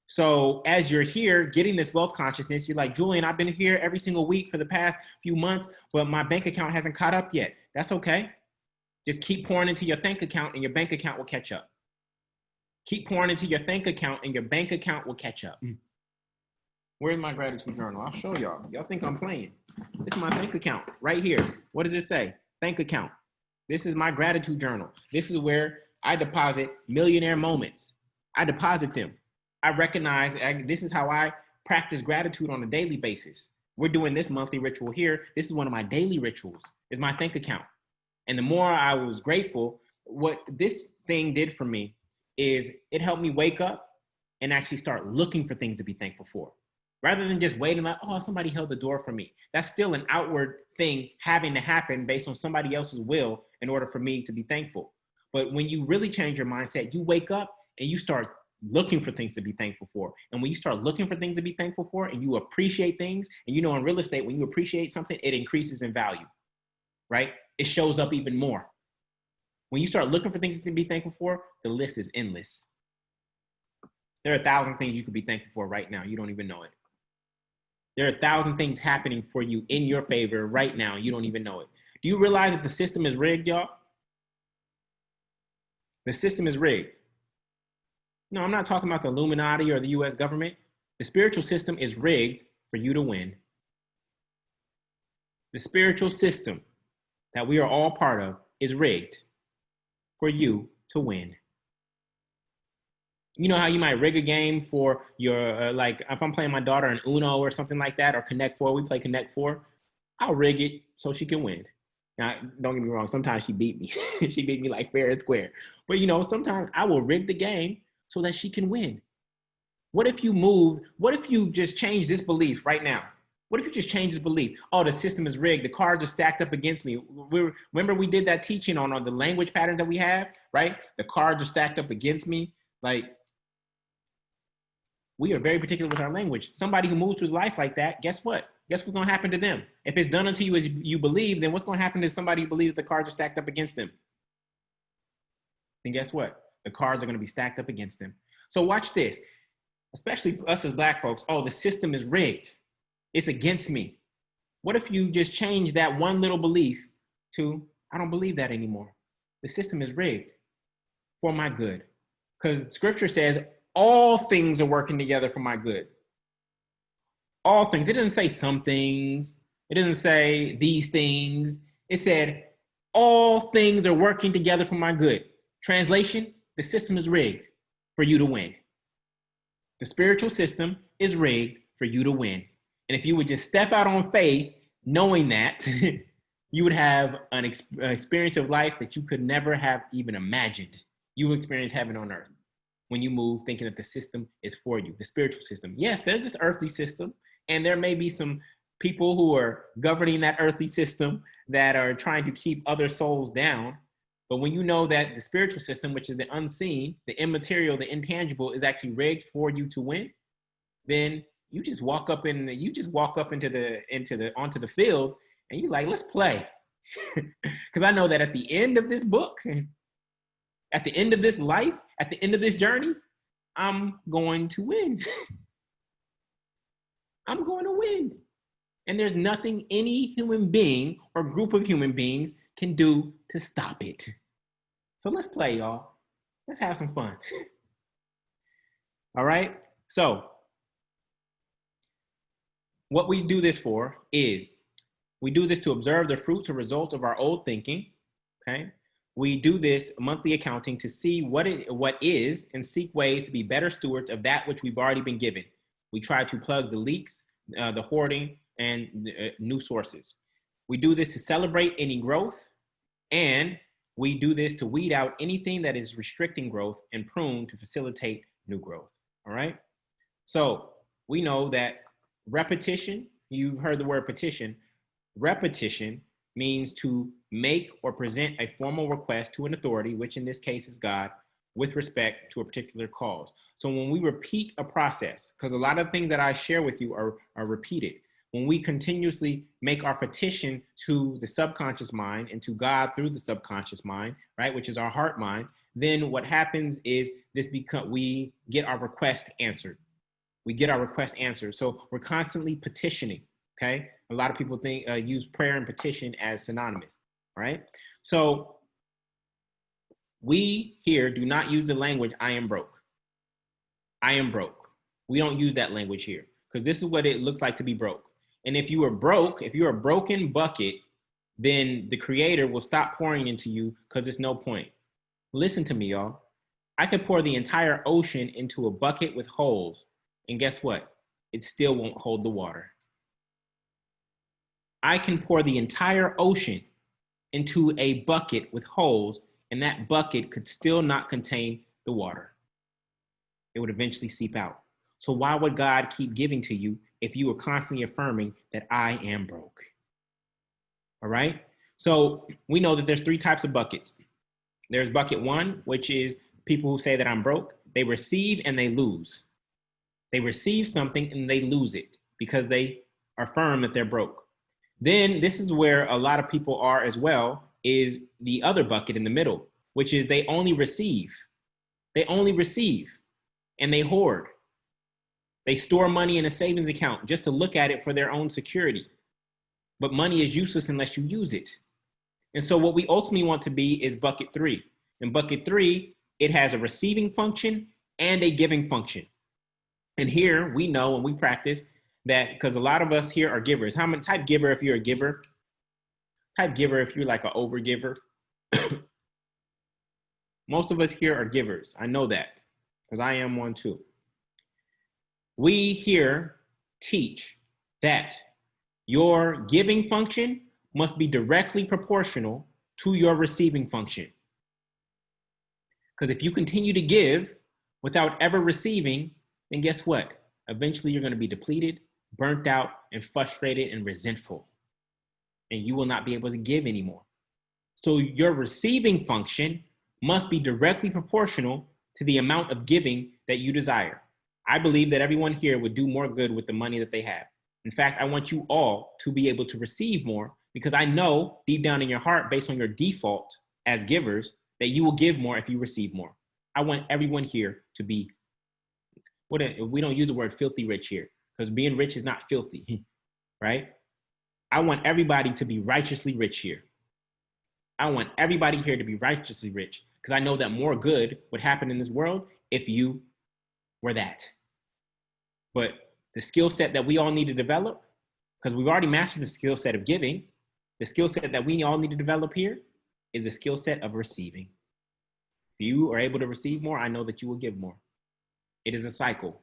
So as you're here getting this wealth consciousness, you're like, Julian, I've been here every single week for the past few months, but my bank account hasn't caught up yet. That's okay. Just keep pouring into your bank account and your bank account will catch up. Keep pouring into your bank account and your bank account will catch up. Where's my gratitude journal? I'll show y'all. Y'all think I'm playing. This is my bank account right here. What does it say? Bank account. This is my gratitude journal. This is where I deposit millionaire moments. I deposit them. I recognize this is how I practice gratitude on a daily basis. We're doing this monthly ritual here. This is one of my daily rituals, is my bank account. And the more I was grateful, what this thing did for me is it helped me wake up and actually start looking for things to be thankful for. Rather than just waiting like, oh, somebody held the door for me. That's still an outward thing having to happen based on somebody else's will in order for me to be thankful. But when you really change your mindset, you wake up and you start looking for things to be thankful for. And when you start looking for things to be thankful for and you appreciate things, and you know, in real estate, when you appreciate something, it increases in value, right? It shows up even more. When you start looking for things to be thankful for, the list is endless. There are 1,000 things you could be thankful for right now. You don't even know it. There are 1,000 things happening for you in your favor right now. You don't even know it. Do you realize that the system is rigged, y'all? The system is rigged. No, I'm not talking about the Illuminati or the US government. The spiritual system is rigged for you to win. The spiritual system that we are all part of is rigged for you to win. You know how you might rig a game for your, like if I'm playing my daughter in Uno or something like that, or Connect Four, we play Connect Four, I'll rig it so she can win. Now, don't get me wrong, sometimes she beat me. She beat me like fair and square. But you know, sometimes I will rig the game so that she can win. What if you move? What if you just change this belief right now? What if you just change this belief? Oh, the system is rigged. The cards are stacked up against me. Remember we did that teaching on the language pattern that we have, right? The cards are stacked up against me. Like, we are very particular with our language. Somebody who moves through life like that, guess what? Guess what's going to happen to them? If it's done unto you as you believe, then what's going to happen to somebody who believes the cards are stacked up against them? Then guess what? The cards are going to be stacked up against them. So watch this, especially us as Black folks. Oh, the system is rigged. It's against me. What if you just change that one little belief to, I don't believe that anymore. The system is rigged for my good. Because scripture says all things are working together for my good. All things. It doesn't say some things. It doesn't say these things. It said all things are working together for my good. Translation, the system is rigged for you to win. The spiritual system is rigged for you to win. And if you would just step out on faith, knowing that, you would have an experience of life that you could never have even imagined. You will experience heaven on earth when you move thinking that the system is for you, the spiritual system. Yes, there's this earthly system, and there may be some people who are governing that earthly system that are trying to keep other souls down. But when you know that the spiritual system, which is the unseen, the immaterial, the intangible, is actually rigged for you to win, then you just walk up onto the field, and you're like, let's play. Because I know that at the end of this book, at the end of this life, at the end of this journey, I'm going to win. I'm going to win. And there's nothing any human being or group of human beings can do to stop it. So let's play, y'all. Let's have some fun. All right? So what we do this for is we do this to observe the fruits or results of our old thinking, okay? We do this monthly accounting to see what is and seek ways to be better stewards of that which we've already been given. We try to plug the leaks, the hoarding, and new sources. We do this to celebrate any growth, and we do this to weed out anything that is restricting growth and prune to facilitate new growth, all right? So we know that repetition, you've heard the word petition. Repetition means to make or present a formal request to an authority, which in this case is God, with respect to a particular cause. So when we repeat a process, because a lot of things that I share with you are repeated, when we continuously make our petition to the subconscious mind and to God through the subconscious mind, right, which is our heart mind, then what happens is we get our request answered. We get our request answered. So we're constantly petitioning, okay? A lot of people use prayer and petition as synonymous, right? So we here do not use the language, I am broke. I am broke. We don't use that language here because this is what it looks like to be broke. And if you are broke, if you're a broken bucket, then the creator will stop pouring into you because there's no point. Listen to me, y'all. I could pour the entire ocean into a bucket with holes, and guess what? It still won't hold the water. I can pour the entire ocean into a bucket with holes, and that bucket could still not contain the water. It would eventually seep out. So why would God keep giving to you if you were constantly affirming that I am broke? All right? So we know that there's three types of buckets. There's bucket one, which is people who say that I'm broke. They receive and they lose. They receive something and they lose it because they affirm that they're broke. Then this is where a lot of people are as well, is the other bucket in the middle, which is they only receive. They only receive and they hoard. They store money in a savings account just to look at it for their own security. But money is useless unless you use it. And so what we ultimately want to be is bucket three. In bucket three, it has a receiving function and a giving function. And here we know and we practice that because a lot of us here are givers. How many type giver if you're a giver? Type giver if you're like an overgiver. Most of us here are givers. I know that because I am one too. We here teach that your giving function must be directly proportional to your receiving function. Because if you continue to give without ever receiving, then guess what? Eventually, you're going to be depleted, burnt out, and frustrated and resentful. And you will not be able to give anymore. So your receiving function must be directly proportional to the amount of giving that you desire. I believe that everyone here would do more good with the money that they have. In fact, I want you all to be able to receive more because I know deep down in your heart, based on your default as givers, that you will give more if you receive more. I want everyone here to be, we don't use the word filthy rich here because being rich is not filthy, right? I want everybody to be righteously rich here. I want everybody here to be righteously rich because I know that more good would happen in this world if you were that. But the skill set that we all need to develop, because we've already mastered the skill set of giving, the skill set that we all need to develop here is the skill set of receiving. If you are able to receive more, I know that you will give more. It is a cycle,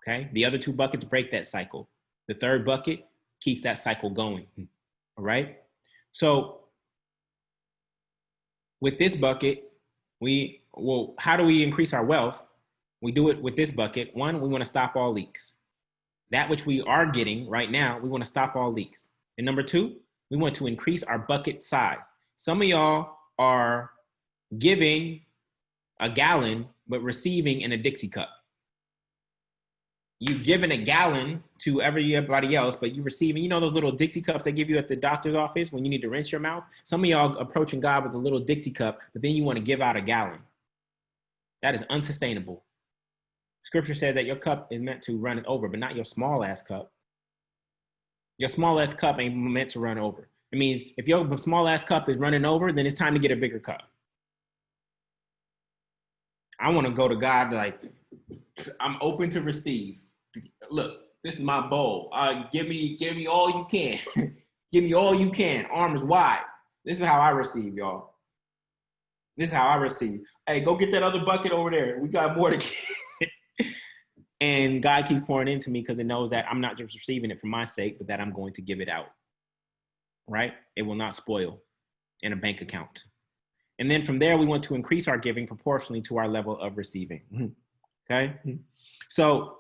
okay? The other two buckets break that cycle. The third bucket keeps that cycle going, all right? So with this bucket, how do we increase our wealth? We do it with this bucket. One, we want to stop all leaks. That which we are getting right now, we want to stop all leaks. And number two, we want to increase our bucket size. Some of y'all are giving a gallon, but receiving in a Dixie cup. You've given a gallon to everybody else, but you're receiving, you know, those little Dixie cups they give you at the doctor's office when you need to rinse your mouth? Some of y'all approaching God with a little Dixie cup, but then you want to give out a gallon. That is unsustainable. Scripture says that your cup is meant to run over, but not your small ass cup. Your small ass cup ain't meant to run over. It means if your small ass cup is running over, then it's time to get a bigger cup. I want to go to God like, I'm open to receive. Look, this is my bowl. Give me all you can. Give me all you can. Arms wide. This is how I receive, y'all. This is how I receive. Hey, go get that other bucket over there. We got more to get. And God keeps pouring into me because it knows that I'm not just receiving it for my sake, but that I'm going to give it out. Right? It will not spoil in a bank account. And then from there, we want to increase our giving proportionally to our level of receiving. Okay? So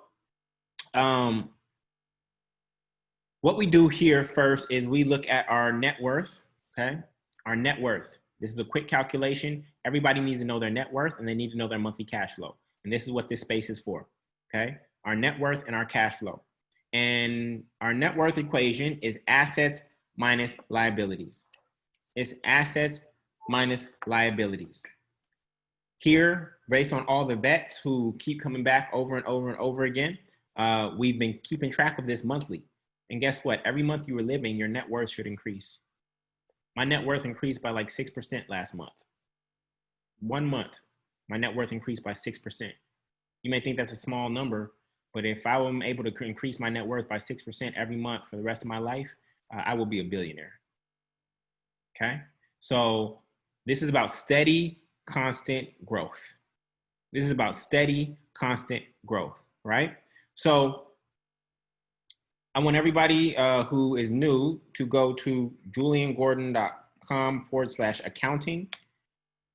what we do here first is we look at our net worth, okay? Our net worth. This is a quick calculation. Everybody needs to know their net worth and they need to know their monthly cash flow. And this is what this space is for, okay? Our net worth and our cash flow. And our net worth equation is assets minus liabilities. It's assets minus liabilities. Here, based on all the vets who keep coming back over and over and over again, we've been keeping track of this monthly. And guess what? Every month you were living, your net worth should increase. My net worth increased by like 6% last month. 1 month, my net worth increased by 6%. You may think that's a small number, but if I am able to increase my net worth by 6% every month for the rest of my life, I will be a billionaire. Okay? So this is about steady, constant growth. This is about steady, constant growth, right? So I want everybody who is new to go to juliangordon.com/accounting.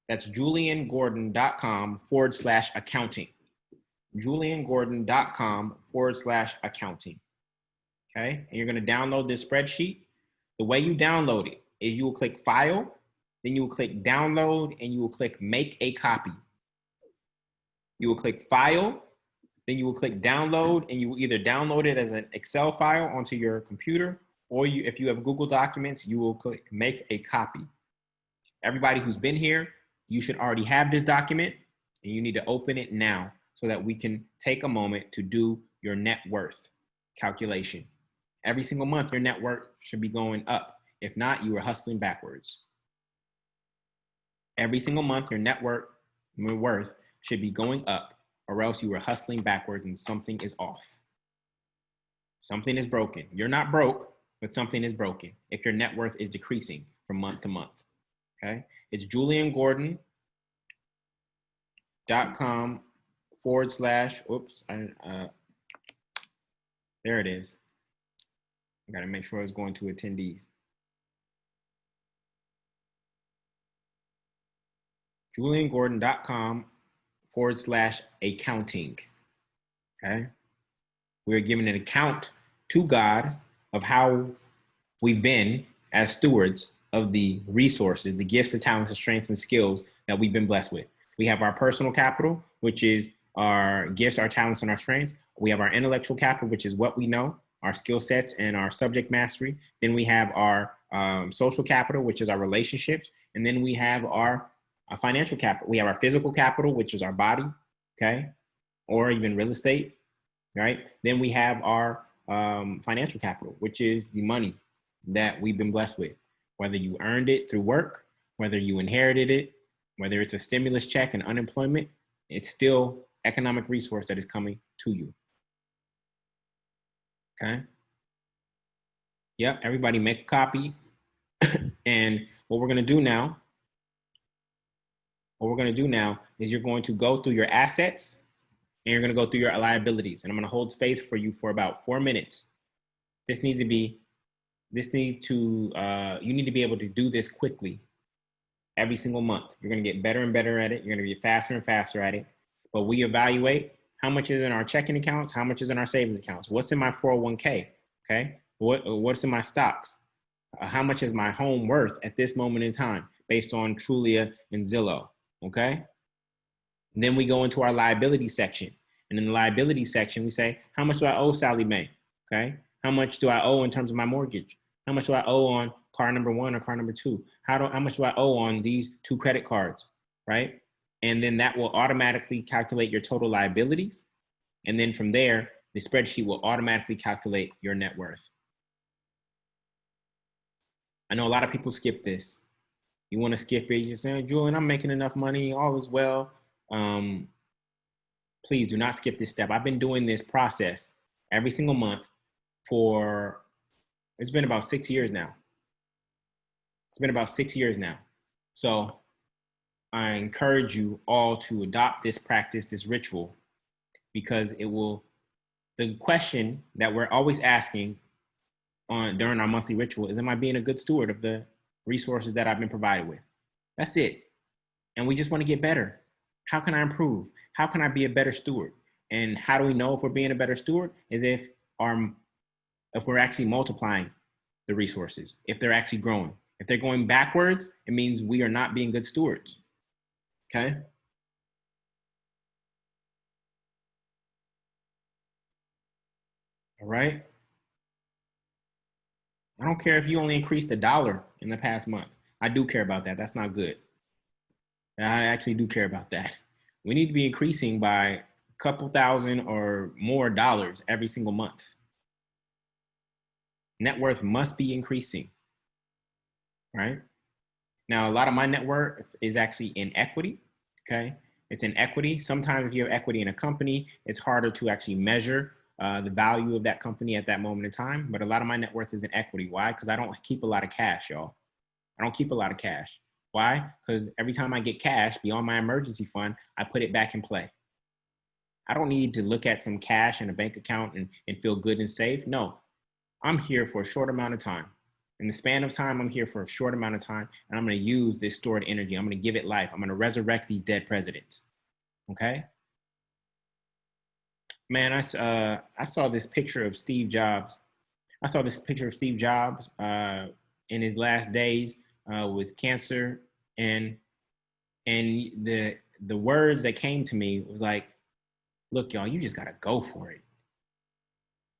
That's juliangordon.com/accounting. juliangordon.com/accounting. Okay, and you're going to download this spreadsheet. The way you download it is you will click File, then you will click Download, and you will click Make a Copy. You will click File, then you will click Download, and you will either download it as an Excel file onto your computer, or if you have Google Documents, you will click Make a Copy. Everybody who's been here, you should already have this document, and you need to open it now so that we can take a moment to do your net worth calculation. Every single month, your net worth should be going up. If not, you are hustling backwards. Every single month, your net worth should be going up, or else you are hustling backwards and something is off. Something is broken. You're not broke, but something is broken if your net worth is decreasing from month to month. Okay? It's juliangordon.com/ oops, there it is. I got to make sure it's going to attendees. juliangordon.com/accounting. Okay. We are giving an account to God of how we've been as stewards of the resources, the gifts, the talents, the strengths, and skills that we've been blessed with. We have our personal capital, which is our gifts, our talents, and our strengths. We have our intellectual capital, which is what we know, our skill sets, and our subject mastery. Then we have our social capital, which is our relationships. And then we have our financial capital. We have our physical capital, which is our body, okay, or even real estate, right? Then we have our financial capital, which is the money that we've been blessed with, whether you earned it through work, whether you inherited it, whether it's a stimulus check and unemployment, it's still economic resource that is coming to you. Okay. Yep. Everybody make a copy. And what we're going to do now is you're going to go through your assets and you're going to go through your liabilities. And I'm going to hold space for you for about 4 minutes. You need to be able to do this quickly every single month. You're going to get better and better at it. You're going to get faster and faster at it. But we evaluate how much is in our checking accounts, how much is in our savings accounts, what's in my 401k, okay? What's in my stocks? How much is my home worth at this moment in time based on Trulia and Zillow, okay? And then we go into our liability section. And in the liability section, we say, how much do I owe Sallie Mae, okay? How much do I owe in terms of my mortgage? How much do I owe on car number 1 or car number 2? How much do I owe on these 2 credit cards, right? And then that will automatically calculate your total liabilities. And then from there, the spreadsheet will automatically calculate your net worth. I know a lot of people skip this. You want to skip it, you say, Julian, I'm making enough money, all is well. Please do not skip this step. I've been doing this process every single month it's been about 6 years now. So I encourage you all to adopt this practice, this ritual, because the question that we're always asking during our monthly ritual is, am I being a good steward of the resources that I've been provided with? That's it. And we just want to get better. How can I improve? How can I be a better steward? And how do we know if we're being a better steward? Is if we're actually multiplying the resources, if they're actually growing. If they're going backwards, it means we are not being good stewards. Okay? All right. I don't care if you only increased $1 in the past month. I do care about that. That's not good. I actually do care about that. We need to be increasing by a couple thousand or more dollars every single month. Net worth must be increasing, right? Now, a lot of my net worth is actually in equity, okay? It's in equity. Sometimes if you have equity in a company, it's harder to actually measure the value of that company at that moment in time. But a lot of my net worth is in equity. Why? Because I don't keep a lot of cash, y'all. I don't keep a lot of cash. Why? Because every time I get cash beyond my emergency fund, I put it back in play. I don't need to look at some cash in a bank account and feel good and safe. No, I'm here for a short amount of time. In the span of time, I'm here for a short amount of time, and I'm going to use this stored energy. I'm going to give it life. I'm going to resurrect these dead presidents. Okay? Man, I saw this picture of Steve Jobs. In his last days with cancer, and the words that came to me was like, look, y'all, you just got to go for it.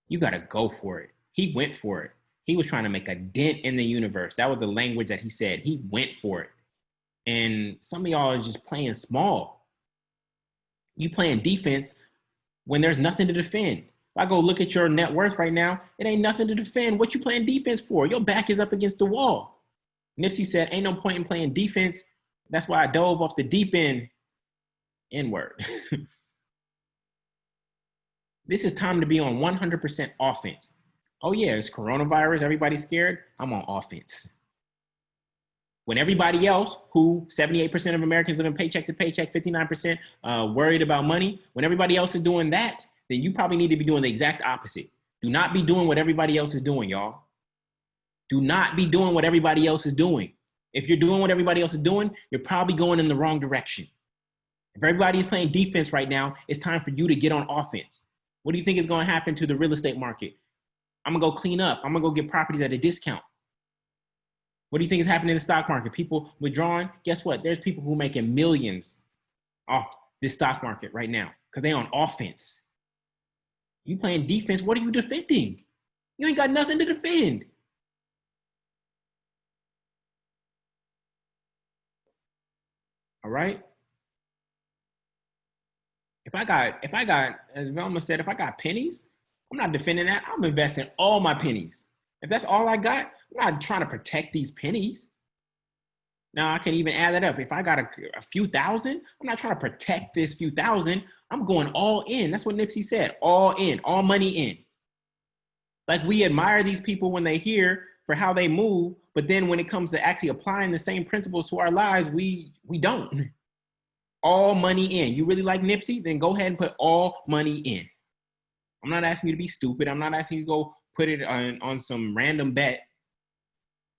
You got to go for it. He went for it. He was trying to make a dent in the universe. That was the language that he said. He went for it. And some of y'all are just playing small. You playing defense when there's nothing to defend. If I go look at your net worth right now, it ain't nothing to defend. What you playing defense for? Your back is up against the wall. Nipsey said, ain't no point in playing defense. That's why I dove off the deep end. N-word. This is time to be on 100% offense. Oh yeah, it's coronavirus, everybody's scared. I'm on offense. When everybody else, who 78% of Americans living paycheck to paycheck, 59% worried about money, when everybody else is doing that, then you probably need to be doing the exact opposite. Do not be doing what everybody else is doing, y'all. Do not be doing what everybody else is doing. If you're doing what everybody else is doing, you're probably going in the wrong direction. If everybody is playing defense right now, it's time for you to get on offense. What do you think is going to happen to the real estate market? I'm going to go clean up. I'm going to go get properties at a discount. What do you think is happening in the stock market? People withdrawing. Guess what? There's people who are making millions off this stock market right now because they're on offense. You playing defense. What are you defending? You ain't got nothing to defend. All right. If I got, as Velma said, if I got pennies, I'm not defending that. I'm investing all my pennies. If that's all I got, I'm not trying to protect these pennies. Now I can even add that up. If I got a few thousand, I'm not trying to protect this few thousand. I'm going all in. That's what Nipsey said. All in, all money in. Like we admire these people when they hear for how they move, but then when it comes to actually applying the same principles to our lives, we don't. All money in. You really like Nipsey? Then go ahead and put all money in. I'm not asking you to be stupid. I'm not asking you to go put it on some random bet.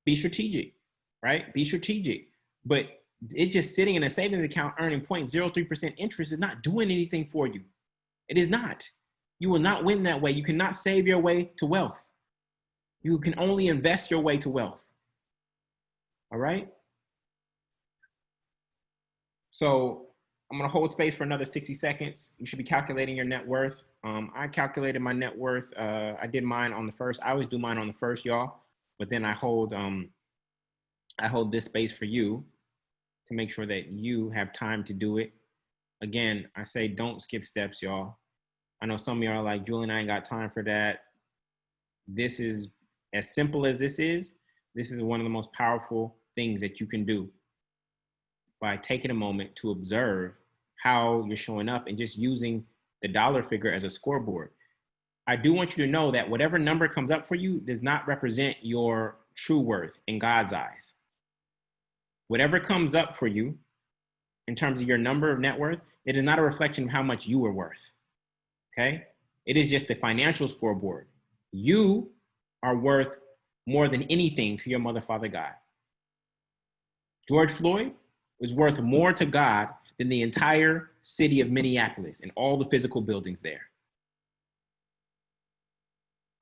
Be strategic, right? Be strategic. But it just sitting in a savings account earning 0.03% interest is not doing anything for you. It is not. You will not win that way. You cannot save your way to wealth. You can only invest your way to wealth. All right? So I'm going to hold space for another 60 seconds. You should be calculating your net worth. I calculated my net worth. I did mine on the first. I always do mine on the first, y'all. But then I hold this space for you to make sure that you have time to do it. Again, I say don't skip steps, y'all. I know some of y'all are like, Julian, I ain't got time for that. This is as simple as this is one of the most powerful things that you can do by taking a moment to observe how you're showing up and just using the dollar figure as a scoreboard. I do want you to know that whatever number comes up for you does not represent your true worth in God's eyes. Whatever comes up for you in terms of your number of net worth, it is not a reflection of how much you are worth. Okay? It is just the financial scoreboard. You are worth more than anything to your mother, father, God. George Floyd was worth more to God than the entire city of Minneapolis and all the physical buildings there.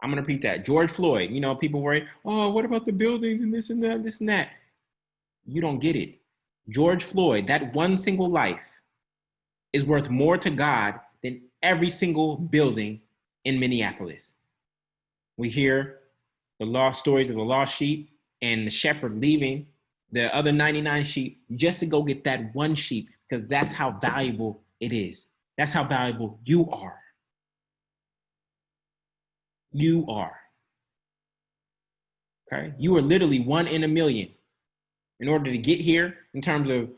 I'm going to repeat that. George Floyd, you know, people worry, oh, what about the buildings and this and that, this and that? You don't get it. George Floyd, that one single life is worth more to God than every single building in Minneapolis. We hear the lost stories of the lost sheep and the shepherd leaving the other 99 sheep just to go get that one sheep, because that's how valuable it is. That's how valuable you are. You are. Okay? You are literally 1 in a million. In order to get here, in terms of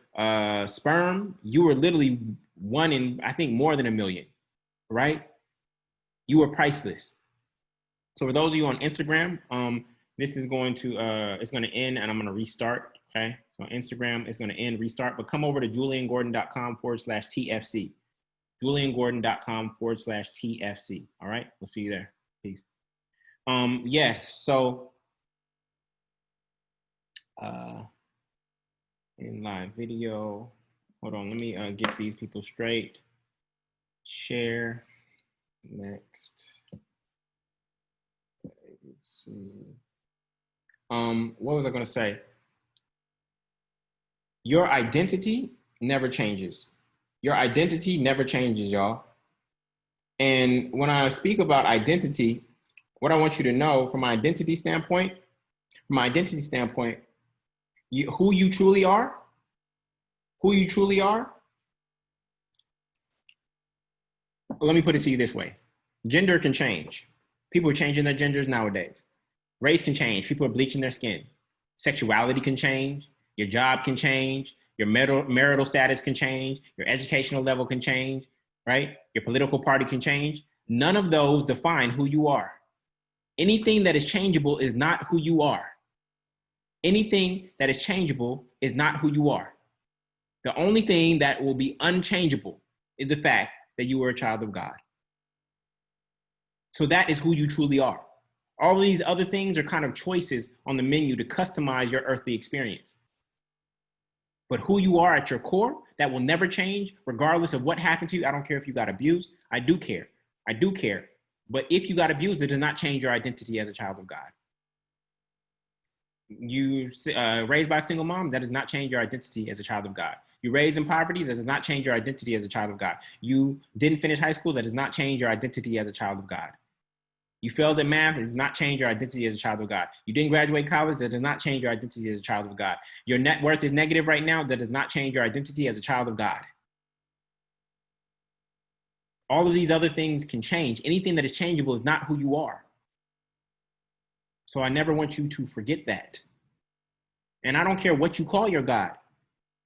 sperm, you are literally 1 in, I think, more than a million, right? You are priceless. So for those of you on Instagram, this is going to, it's going to end and I'm going to restart, okay? So Instagram is going to end, restart, but come over to juliangordon.com/TFC. juliangordon.com/TFC. All right, we'll see you there. Peace. Yes, so in live video, hold on, let me get these people straight. Share, next. Let's see. What was I going to say? Your identity never changes. Your identity never changes, y'all. And when I speak about identity, what I want you to know from my identity standpoint, who you truly are, let me put it to you this way. Gender can change. People are changing their genders nowadays. Race can change. People are bleaching their skin. Sexuality can change. Your job can change. Your marital status can change. Your educational level can change, right? Your political party can change. None of those define who you are. Anything that is changeable is not who you are. Anything that is changeable is not who you are. The only thing that will be unchangeable is the fact that you are a child of God. So that is who you truly are. All of these other things are kind of choices on the menu to customize your earthly experience. But who you are at your core, that will never change, regardless of what happened to you. I don't care if you got abused. I do care. I do care. But if you got abused, it does not change your identity as a child of God. You raised by a single mom, that does not change your identity as a child of God. You raised in poverty, that does not change your identity as a child of God. You didn't finish high school, that does not change your identity as a child of God. You failed in math, it does not change your identity as a child of God. You didn't graduate college, that does not change your identity as a child of God. Your net worth is negative right now, that does not change your identity as a child of God. All of these other things can change. Anything that is changeable is not who you are. So I never want you to forget that. And I don't care what you call your God.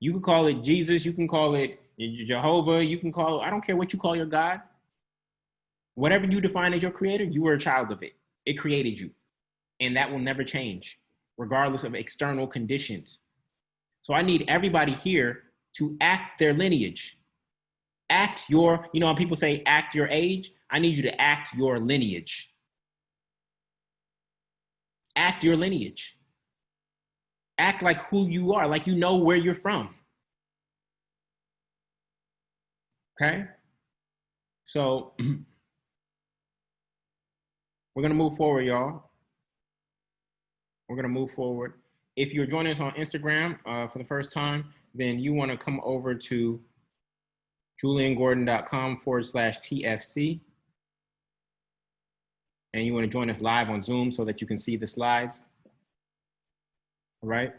You can call it Jesus, you can call it Jehovah, you can call it, I don't care what you call your God. Whatever you define as your creator, you were a child of it. It created you. And that will never change, regardless of external conditions. So I need everybody here to act their lineage. Act your, you know, when people say act your age, I need you to act your lineage. Act your lineage. Act like who you are, like you know where you're from. Okay? So we're going to move forward, y'all. We're going to move forward. If you're joining us on Instagram for the first time, then you want to come over to juliangordon.com/TFC. And you want to join us live on Zoom so that you can see the slides. All right.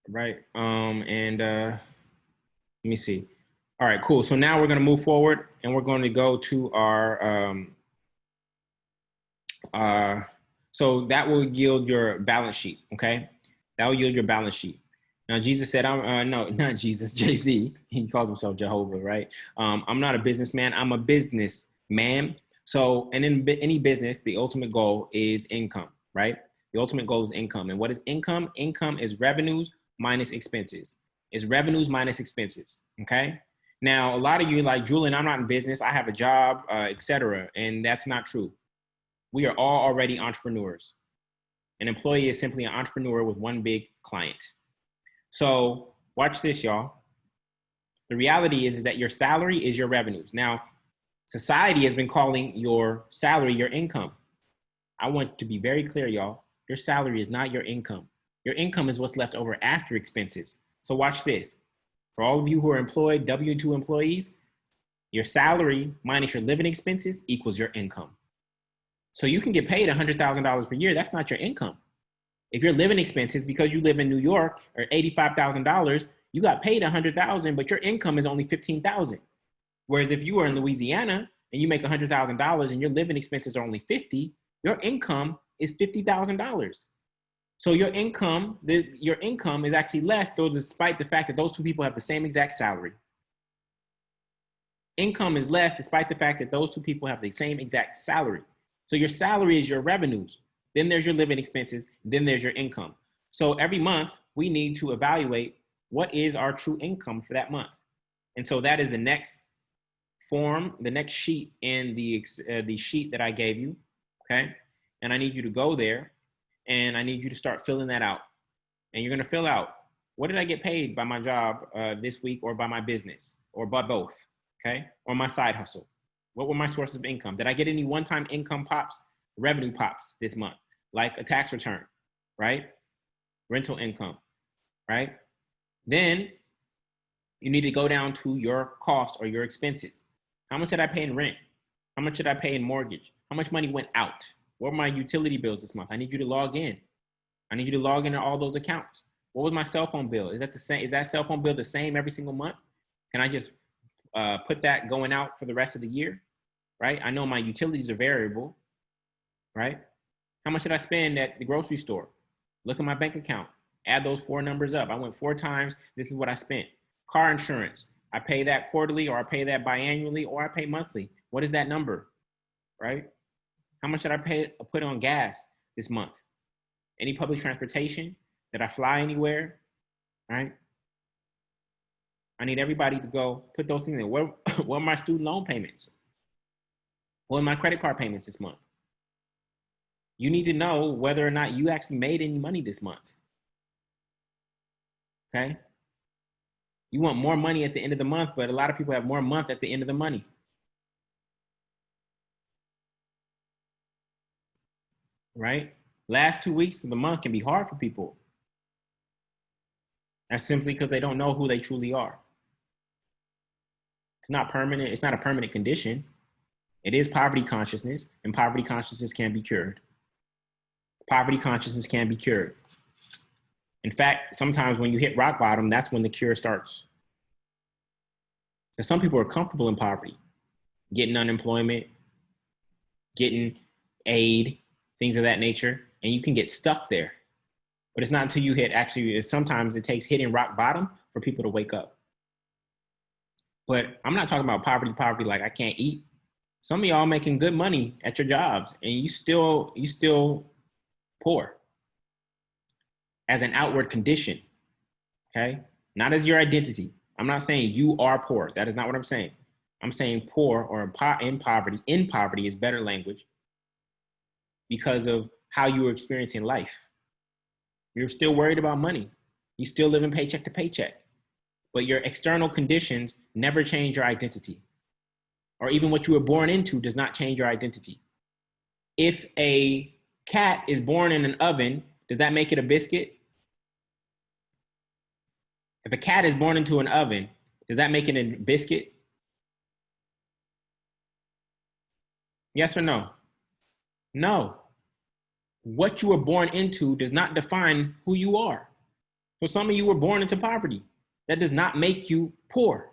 Right. Let me see. All right, cool. So now we're going to move forward and we're going to go to our, so that will yield your balance sheet. Okay. That will yield your balance sheet. Now, Jesus said, no, not Jesus, Jay-Z. He calls himself Jehovah, right? I'm not a businessman. I'm a businessman. So, and in any business, the ultimate goal is income, right? The ultimate goal is income. And what is income? Income is revenues minus expenses. It's revenues minus expenses, okay? Now, a lot of you like, Julian, I'm not in business. I have a job, etc. And that's not true. We are all already entrepreneurs. An employee is simply an entrepreneur with one big client. So watch this, y'all. The reality is that your salary is your revenues. Now, society has been calling your salary your income. I want to be very clear, y'all. Your salary is not your income. Your income is what's left over after expenses. So watch this. For all of you who are employed, W-2 employees, your salary minus your living expenses equals your income. So you can get paid $100,000 per year. That's not your income. If your living expenses, because you live in New York, are $85,000, you got paid $100,000, but your income is only $15,000. Whereas if you are in Louisiana and you make $100,000 and your living expenses are only $50,000, your income is $50,000. So your income is actually less, though, despite the fact that those two people have the same exact salary. Income is less despite the fact that those two people have the same exact salary. So your salary is your revenues. Then there's your living expenses. Then there's your income. So every month we need to evaluate what is our true income for that month. And so that is the next form, the next sheet in the sheet that I gave you, okay? And I need you to go there and I need you to start filling that out. And you're gonna fill out, what did I get paid by my job this week, or by my business, or by both, okay? Or my side hustle. What were my sources of income? Did I get any one-time income pops, revenue pops this month? Like a tax return, right? Rental income, right? Then you need to go down to your cost or your expenses. How much did I pay in rent? How much did I pay in mortgage? How much money went out? What were my utility bills this month? I need you to log in. I need you to log into all those accounts. What was my cell phone bill? Is that the same? Is that cell phone bill the same every single month? Can I just put that going out for the rest of the year, right? I know my utilities are variable, right? How much did I spend at the grocery store? Look at my bank account. Add those 4 numbers up. I went 4 times. This is what I spent. Car insurance. I pay that quarterly, or I pay that biannually, or I pay monthly. What is that number, right? How much did I put on gas this month? Any public transportation? Did I fly anywhere, right? I need everybody to go put those things in. What are my student loan payments? What are my credit card payments this month? You need to know whether or not you actually made any money this month, okay? You want more money at the end of the month, but a lot of people have more month at the end of the money. Right? Last 2 weeks of the month can be hard for people. That's simply because they don't know who they truly are. It's not permanent. It's not a permanent condition. It is poverty consciousness, and poverty consciousness can be cured. Poverty consciousness can be cured. In fact, sometimes when you hit rock bottom, that's when the cure starts. Because some people are comfortable in poverty, getting unemployment, getting aid, things of that nature, and you can get stuck there. But it's not until you hit, actually, sometimes it takes hitting rock bottom for people to wake up. But I'm not talking about poverty like I can't eat. Some of y'all making good money at your jobs and you still poor as an outward condition, okay? Not as your identity. I'm not saying you are poor. That is not what I'm saying. I'm saying poor or in poverty. In poverty is better language because of how you were experiencing life. You're still worried about money. You still living paycheck to paycheck. But your external conditions never change your identity. Or even what you were born into does not change your identity. If a cat is born in an oven, does that make it a biscuit? If a cat is born into an oven, does that make it a biscuit? Yes or no? No. What you were born into does not define who you are. So some of you were born into poverty. That does not make you poor.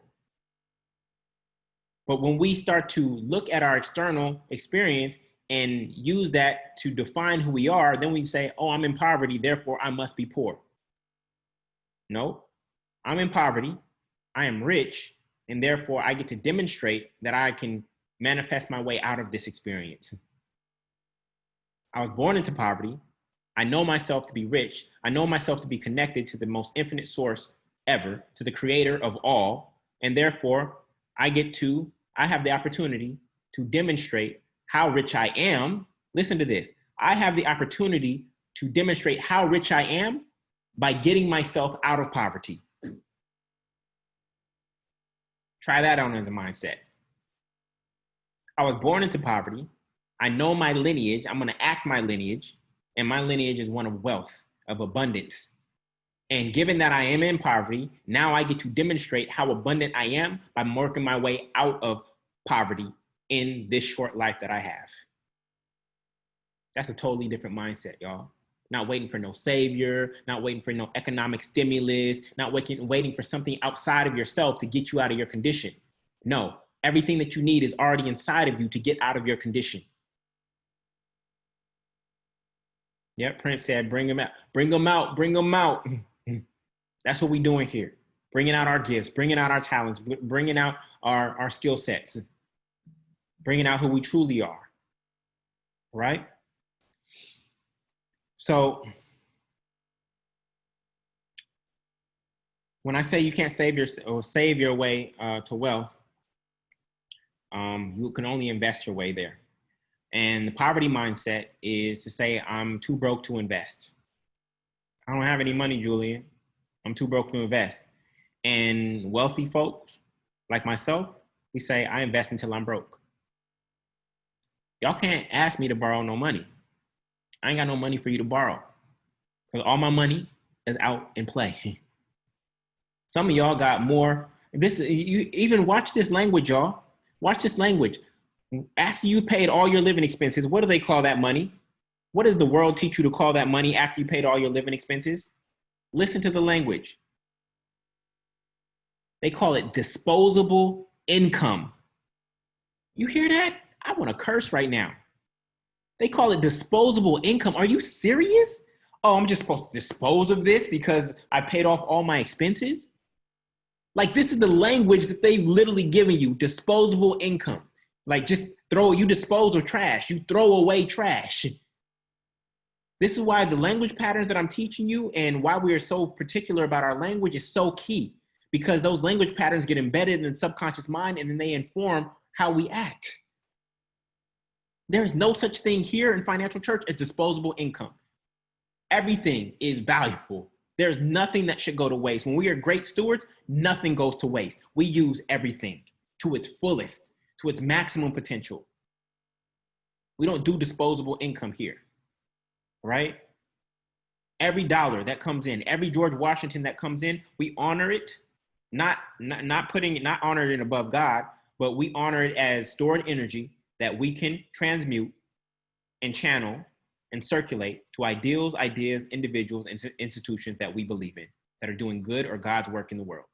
But when we start to look at our external experience and use that to define who we are, then we say, oh, I'm in poverty, therefore I must be poor. No, I'm in poverty, I am rich, and therefore I get to demonstrate that I can manifest my way out of this experience. I was born into poverty. I know myself to be rich. I know myself to be connected to the most infinite source ever, to the creator of all. And therefore, I have the opportunity to demonstrate how rich I am. Listen to this. I have the opportunity to demonstrate how rich I am by getting myself out of poverty. Try that on as a mindset. I was born into poverty. I know my lineage. I'm going to act my lineage. And my lineage is one of wealth, of abundance. And given that I am in poverty, now I get to demonstrate how abundant I am by working my way out of poverty in this short life that I have. That's a totally different mindset, y'all. Not waiting for no savior, not waiting for no economic stimulus, not waiting for something outside of yourself to get you out of your condition. No, everything that you need is already inside of you to get out of your condition. Yeah, Prince said, bring them out, bring them out, bring them out. That's what we're doing here. Bringing out our gifts, bringing out our talents, bringing out our skill sets, bringing out who we truly are, right? So when I say you can't save your way to wealth, you can only invest your way there. And the poverty mindset is to say, I'm too broke to invest. I don't have any money, Julian. I'm too broke to invest. And wealthy folks like myself, we say, I invest until I'm broke. Y'all can't ask me to borrow no money. I ain't got no money for you to borrow because all my money is out in play. Some of y'all got more. You even watch this language, y'all. Watch this language. After you paid all your living expenses, what do they call that money? What does the world teach you to call that money after you paid all your living expenses? Listen to the language. They call it disposable income. You hear that? I want to curse right now. They call it disposable income. Are you serious? Oh, I'm just supposed to dispose of this because I paid off all my expenses? Like, this is the language that they've literally given you, disposable income. Like, just you dispose of trash. You throw away trash. This is why the language patterns that I'm teaching you and why we are so particular about our language is so key, because those language patterns get embedded in the subconscious mind and then they inform how we act. There is no such thing here in Financial Church as disposable income. Everything is valuable. There's nothing that should go to waste. When we are great stewards, nothing goes to waste. We use everything to its fullest, to its maximum potential. We don't do disposable income here, right? Every dollar that comes in, every George Washington that comes in, we honor it, not honor it above God, but we honor it as stored energy that we can transmute and channel and circulate to ideals, ideas, individuals, and institutions that we believe in, that are doing good or God's work in the world.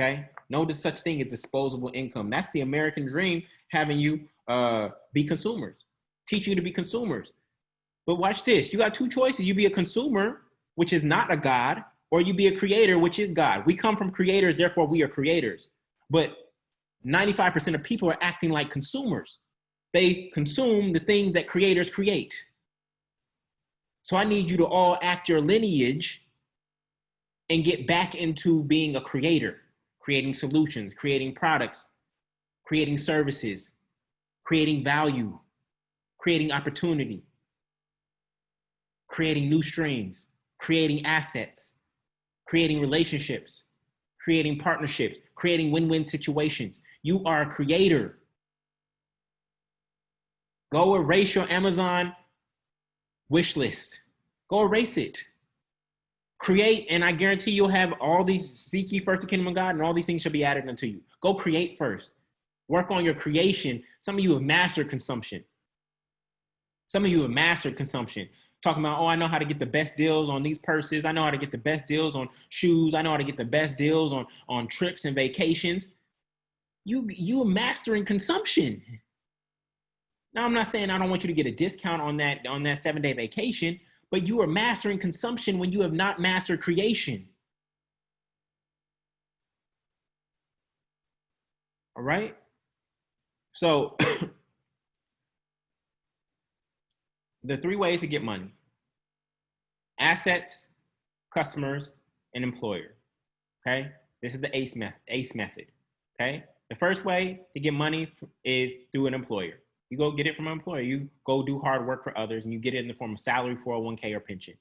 Okay? No such thing as disposable income. That's the American dream, having you be consumers, teaching you to be consumers. But watch this. You got two choices. You be a consumer, which is not a God, or you be a creator, which is God. We come from creators, therefore we are creators. But 95% of people are acting like consumers. They consume the things that creators create. So I need you to all act your lineage and get back into being a creator, creating solutions, creating products, creating services, creating value, creating opportunity, creating new streams, creating assets, creating relationships, creating partnerships, creating win-win situations. You are a creator. Go erase your Amazon wish list. Go erase it. Create, and I guarantee you'll have all these, seek ye first the kingdom of God, and all these things shall be added unto you. Go create first. Work on your creation. Some of you have mastered consumption. Some of you have mastered consumption. Talking about, oh, I know how to get the best deals on these purses. I know how to get the best deals on shoes. I know how to get the best deals on trips and vacations. You are mastering consumption. Now, I'm not saying I don't want you to get a discount on that 7-day vacation, but you are mastering consumption when you have not mastered creation. All right? So the 3 ways to get money: assets, customers, and employer. Okay? This is the ACE method. Okay? The first way to get money is through an employer. You go get it from an employer. You go do hard work for others, and you get it in the form of salary, 401k, or pension.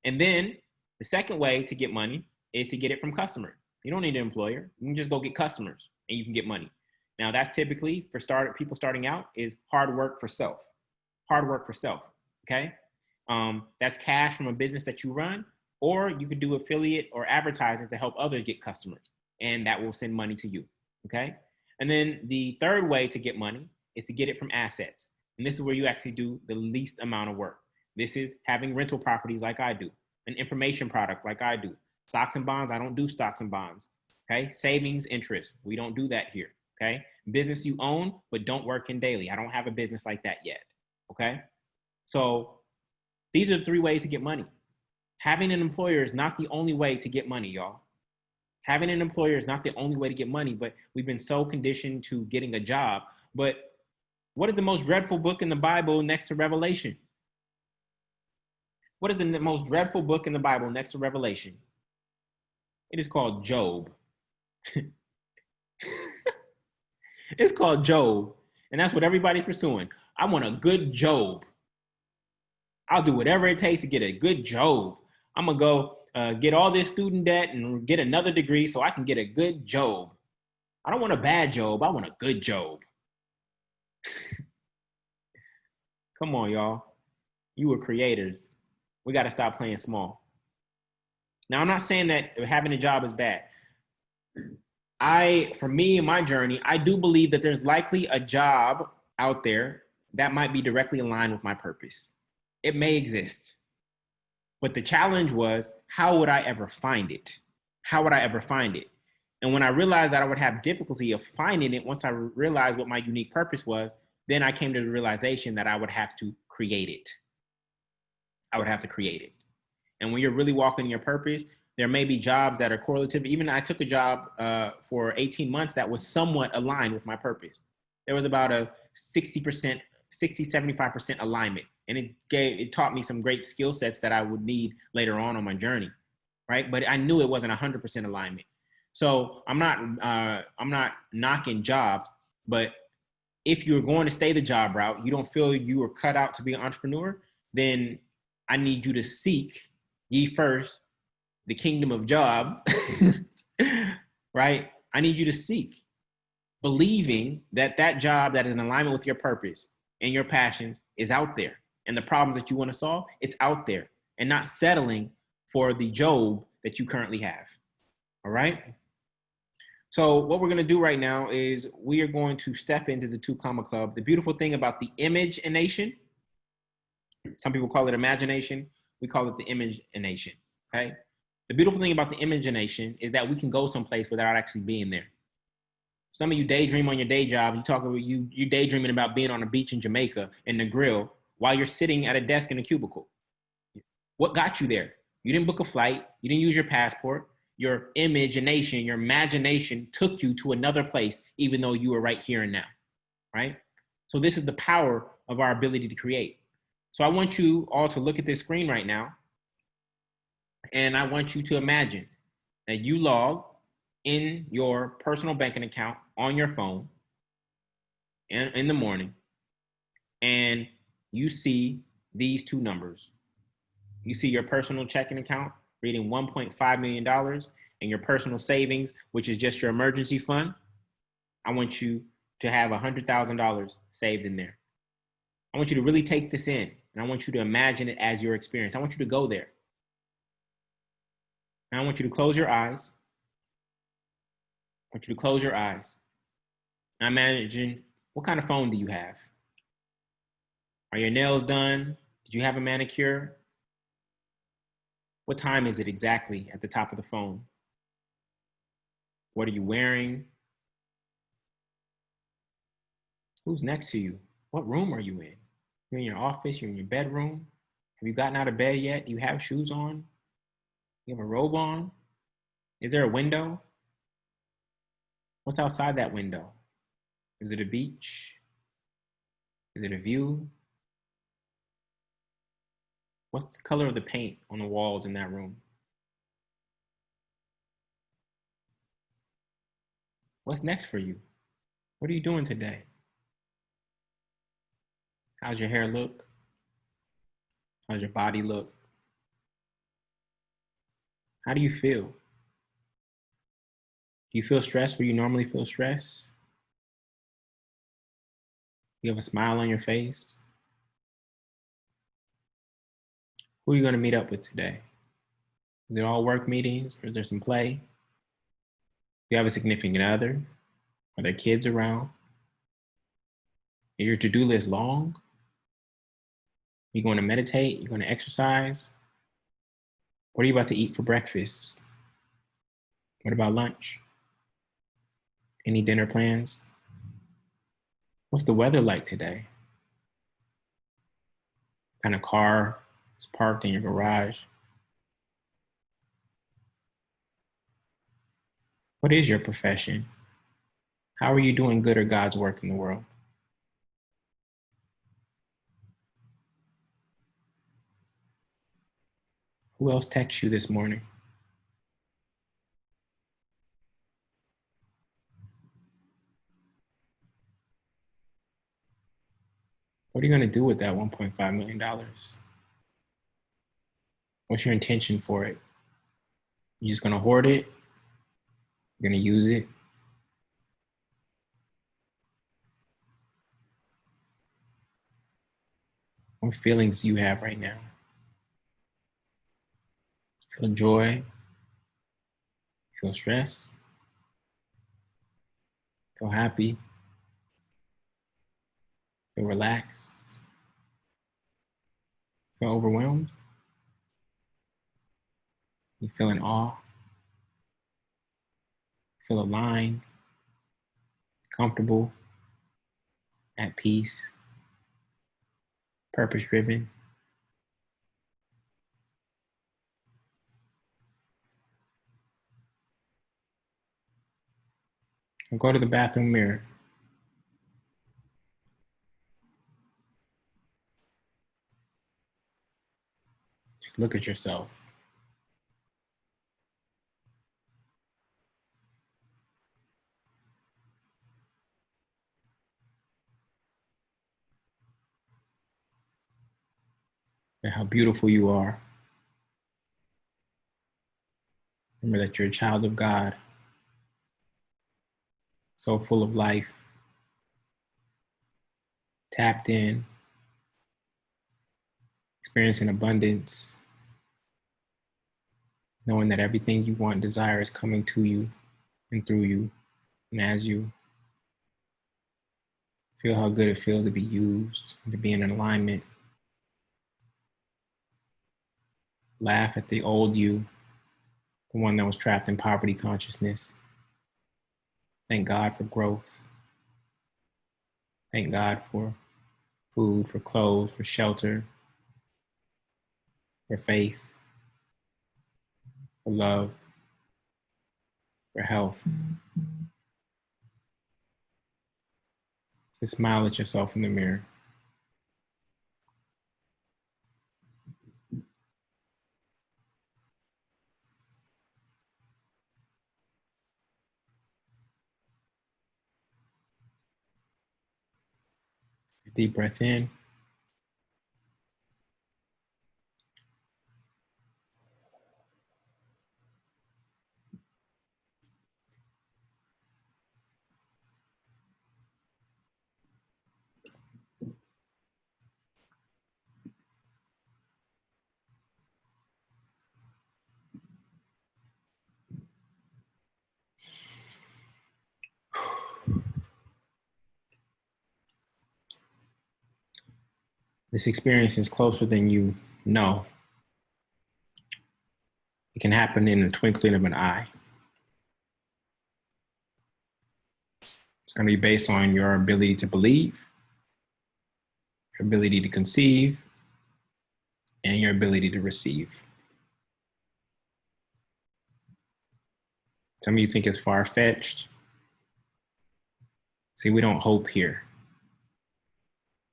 And then the second way to get money is to get it from customers. You don't need an employer. You can just go get customers, and you can get money. Now, that's typically for people starting out is hard work for self. Hard work for self. Okay? That's cash from a business that you run, or you could do affiliate or advertising to help others get customers, and that will send money to you. Okay? And then the third way to get money is to get it from assets. And this is where you actually do the least amount of work. This is having rental properties like I do, an information product like I do. Stocks and bonds, I don't do stocks and bonds. Okay? Savings, interest, we don't do that here. Okay? Business you own, but don't work in daily. I don't have a business like that yet. Okay? So these are the 3 ways to get money. Having an employer is not the only way to get money, y'all. Having an employer is not the only way to get money, but we've been so conditioned to getting a job. But what is the most dreadful book in the Bible next to Revelation? What is the most dreadful book in the Bible next to Revelation? It is called Job. It's called Job. And that's what everybody's pursuing. I want a good Job. I'll do whatever it takes to get a good Job. I'm going to go get all this student debt and get another degree so I can get a good Job. I don't want a bad Job. I want a good Job. Come on, y'all. You were creators. We got to stop playing small. Now, I'm not saying that having a job is bad. For me, in my journey, I do believe that there's likely a job out there that might be directly aligned with my purpose. It may exist. But the challenge was, how would I ever find it? How would I ever find it? And when I realized that I would have difficulty of finding it, once I realized what my unique purpose was, then I came to the realization that I would have to create it. I would have to create it. And when you're really walking in your purpose, there may be jobs that are correlative. Even I took a job for 18 months that was somewhat aligned with my purpose. There was about a 60%, 75% alignment. And it taught me some great skill sets that I would need later on my journey, right? But I knew it wasn't 100% alignment. So I'm not knocking jobs, but if you're going to stay the job route, you don't feel you are cut out to be an entrepreneur, then I need you to seek ye first the kingdom of job, right? I need you to seek, believing that that job that is in alignment with your purpose and your passions is out there. And the problems that you want to solve, it's out there. And not settling for the Job that you currently have. All right? So what we're going to do right now is we are going to step into the 2 Comma Club. The beautiful thing about the imagination, some people call it imagination, we call it the imagination, okay? The beautiful thing about the imagination is that we can go someplace without actually being there. Some of you daydream on your day job. You're daydreaming about being on a beach in Jamaica in the grill while you're sitting at a desk in a cubicle. What got you there? You didn't book a flight. You didn't use your passport. Your imagination, your imagination took you to another place, even though you were right here and now, right? So this is the power of our ability to create. So I want you all to look at this screen right now, and I want you to imagine that you log in your personal banking account on your phone in the morning, and you see these 2 numbers. You see your personal checking account reading $1.5 million and your personal savings, which is just your emergency fund. I want you to have $100,000 saved in there. I want you to really take this in, and I want you to imagine it as your experience. I want you to go there. Now I want you to close your eyes. I want you to close your eyes. Now imagine, what kind of phone do you have? Are your nails done? Did you have a manicure? What time is it exactly at the top of the phone? What are you wearing? Who's next to you? What room are you in? You're in your office, you're in your bedroom. Have you gotten out of bed yet? Do you have shoes on? You have a robe on? Is there a window? What's outside that window? Is it a beach? Is it a view? What's the color of the paint on the walls in that room? What's next for you? What are you doing today? How's your hair look? How's your body look? How do you feel? Do you feel stressed where you normally feel stress? You have a smile on your face? Who are you going to meet up with today? Is it all work meetings, or is there some play? Do you have a significant other? Are there kids around? Is your to-do list long? You going to meditate? You going to exercise? What are you about to eat for breakfast? What about lunch? Any dinner plans? What's the weather like today? What kind of car is parked in your garage? What is your profession? How are you doing good or God's work in the world? Who else texted you this morning? What are you going to do with that $1.5 million? What's your intention for it? You just going to hoard it? You're going to use it? What feelings do you have right now? Feel joy? Feel stress? Feel happy? Feel relaxed? Feel overwhelmed? You feel in awe? Feel aligned? Comfortable? At peace? Purpose driven? Go to the bathroom mirror. Just look at yourself. And how beautiful you are. Remember that you're a child of God, so full of life, tapped in, experiencing abundance, knowing that everything you want and desire is coming to you and through you and as you. Feel how good it feels to be used, to be in alignment. Laugh at the old you, the one that was trapped in poverty consciousness. Thank God for growth. Thank God for food, for clothes, for shelter, for faith, for love, for health. Just smile at yourself in the mirror. Deep breath in. This experience is closer than you know. It can happen in the twinkling of an eye. It's going to be based on your ability to believe, your ability to conceive, and your ability to receive. Some of you think it's far-fetched. See, we don't hope here.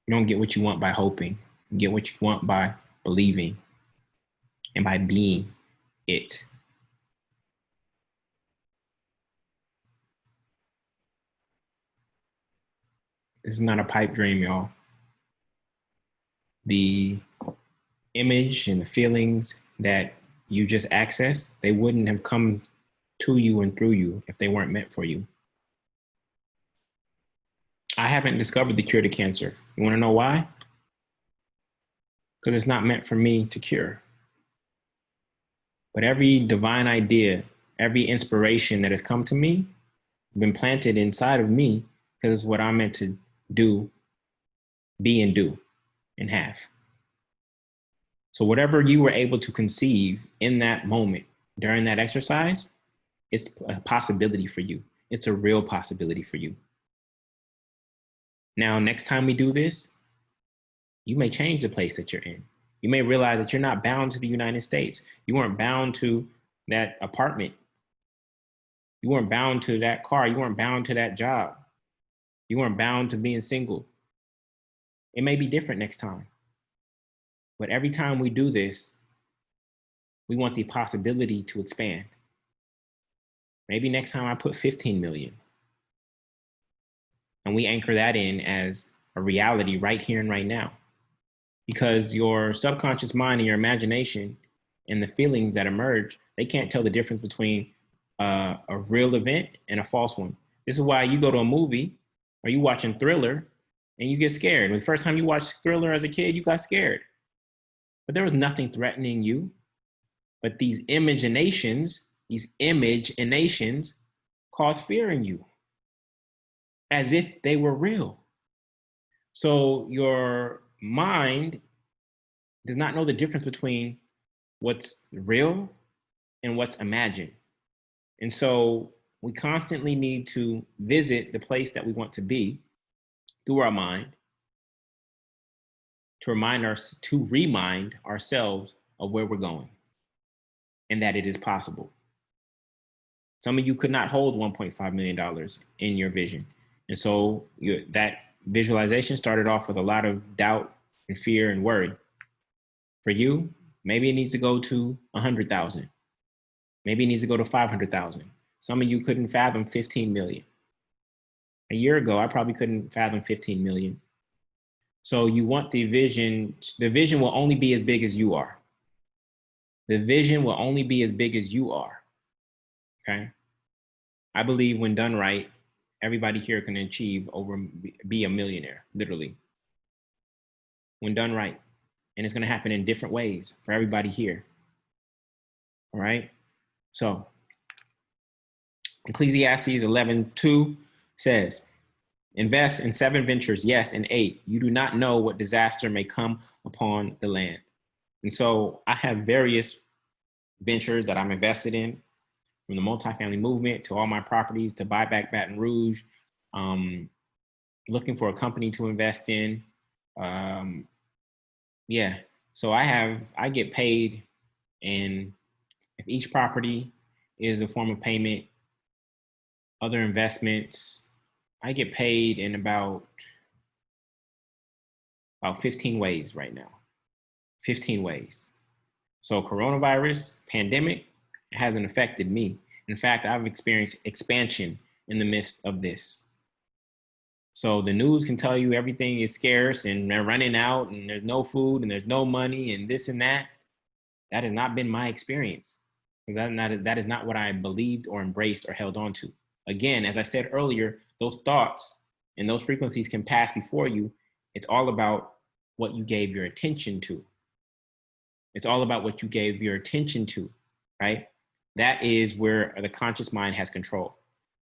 You don't get what you want by hoping. You get what you want by believing and by being it. This is not a pipe dream, y'all. The image and the feelings that you just accessed, they wouldn't have come to you and through you if they weren't meant for you. I haven't discovered the cure to cancer. You want to know why? Because it's not meant for me to cure. But every divine idea, every inspiration that has come to me, been planted inside of me because it's what I'm meant to do, be and do and have. So whatever you were able to conceive in that moment during that exercise, it's a possibility for you. It's a real possibility for you. Now, next time we do this, you may change the place that you're in. You may realize that you're not bound to the United States. You weren't bound to that apartment. You weren't bound to that car. You weren't bound to that job. You weren't bound to being single. It may be different next time. But every time we do this, we want the possibility to expand. Maybe next time I put 15 million. And we anchor that in as a reality right here and right now. Because your subconscious mind and your imagination and the feelings that emerge, they can't tell the difference between a real event and a false one. This is why you go to a movie or you watching Thriller and you get scared. When the first time you watched Thriller as a kid, you got scared. But there was nothing threatening you. But these imaginations cause fear in you as if they were real. So your mind does not know the difference between what's real and what's imagined. And so we constantly need to visit the place that we want to be through our mind to remind ourselves of where we're going and that it is possible. Some of you could not hold $1.5 million in your vision. And so that visualization started off with a lot of doubt and fear and worry. For you, maybe it needs to go to 100,000. Maybe it needs to go to 500,000. Some of you couldn't fathom 15 million. A year ago, I probably couldn't fathom 15 million. So you want the vision will only be as big as you are. The vision will only be as big as you are. Okay. I believe when done right, everybody here can be a millionaire, literally, when done right. And it's going to happen in different ways for everybody here. All right. So Ecclesiastes 11:2 says, invest in 7 ventures, yes, and 8. You do not know what disaster may come upon the land. And so I have various ventures that I'm invested in, from the multifamily movement to all my properties to buy back Baton Rouge, looking for a company to invest in. Yeah. So I get paid, and if each property is a form of payment, other investments, I get paid in about 15 ways right now. 15 ways. So coronavirus pandemic hasn't affected me. In fact, I've experienced expansion in the midst of this. So the news can tell you everything is scarce and they're running out and there's no food and there's no money and this and that. That has not been my experience, because that is not what I believed or embraced or held on to. Again, as I said earlier, those thoughts and those frequencies can pass before you. It's all about what you gave your attention to. It's all about what you gave your attention to, right? That is where the conscious mind has control.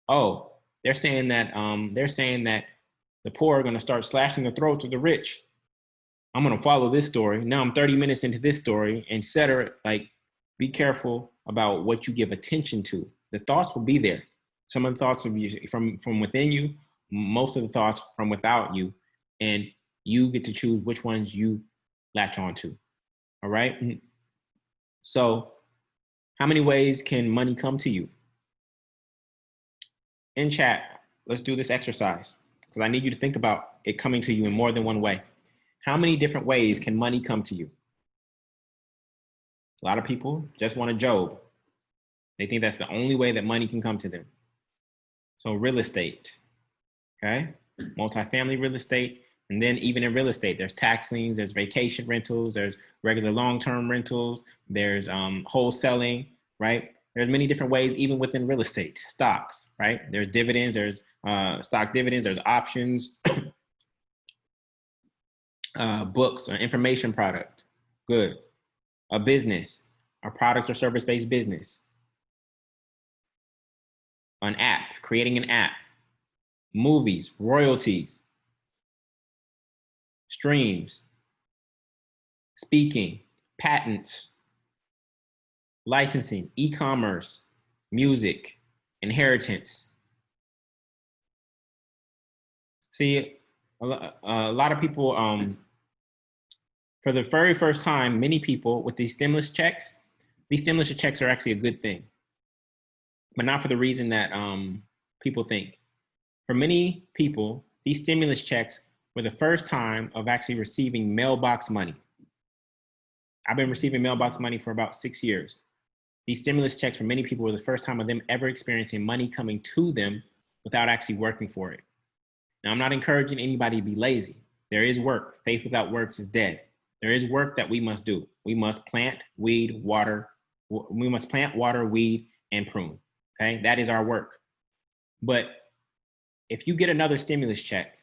Oh, they're saying that the poor are going to start slashing the throats of the rich. I'm going to follow this story. Now I'm 30 minutes into this story, etc. Like, be careful about what you give attention to. The thoughts will be there. Some of the thoughts will be from within you, most of the thoughts from without you, and you get to choose which ones you latch onto. All right. So, how many ways can money come to you? In chat, let's do this exercise, because I need you to think about it coming to you in more than one way. How many different ways can money come to you? A lot of people just want a job. They think that's the only way that money can come to them. So real estate, okay? Multifamily real estate. And then even in real estate, there's tax liens, there's vacation rentals, there's regular long-term rentals, there's wholesaling, right? There's many different ways, even within real estate. Stocks, right? There's dividends, there's stock dividends, there's options, books or information product. Good. A business, a product or service-based business. An app, creating an app. Movies, royalties, streams, speaking, patents, licensing, e-commerce, music, inheritance. See, a lot of people, for the very first time, many people with these stimulus checks are actually a good thing, but not for the reason that people think. For many people, these stimulus checks were the first time of actually receiving mailbox money. I've been receiving mailbox money for about 6 years. These stimulus checks for many people were the first time of them ever experiencing money coming to them without actually working for it. Now, I'm not encouraging anybody to be lazy. There is work. Faith without works is dead. There is work that we must do. We must plant, weed, water. We must plant, water, weed, and prune. Okay, that is our work. But if you get another stimulus check,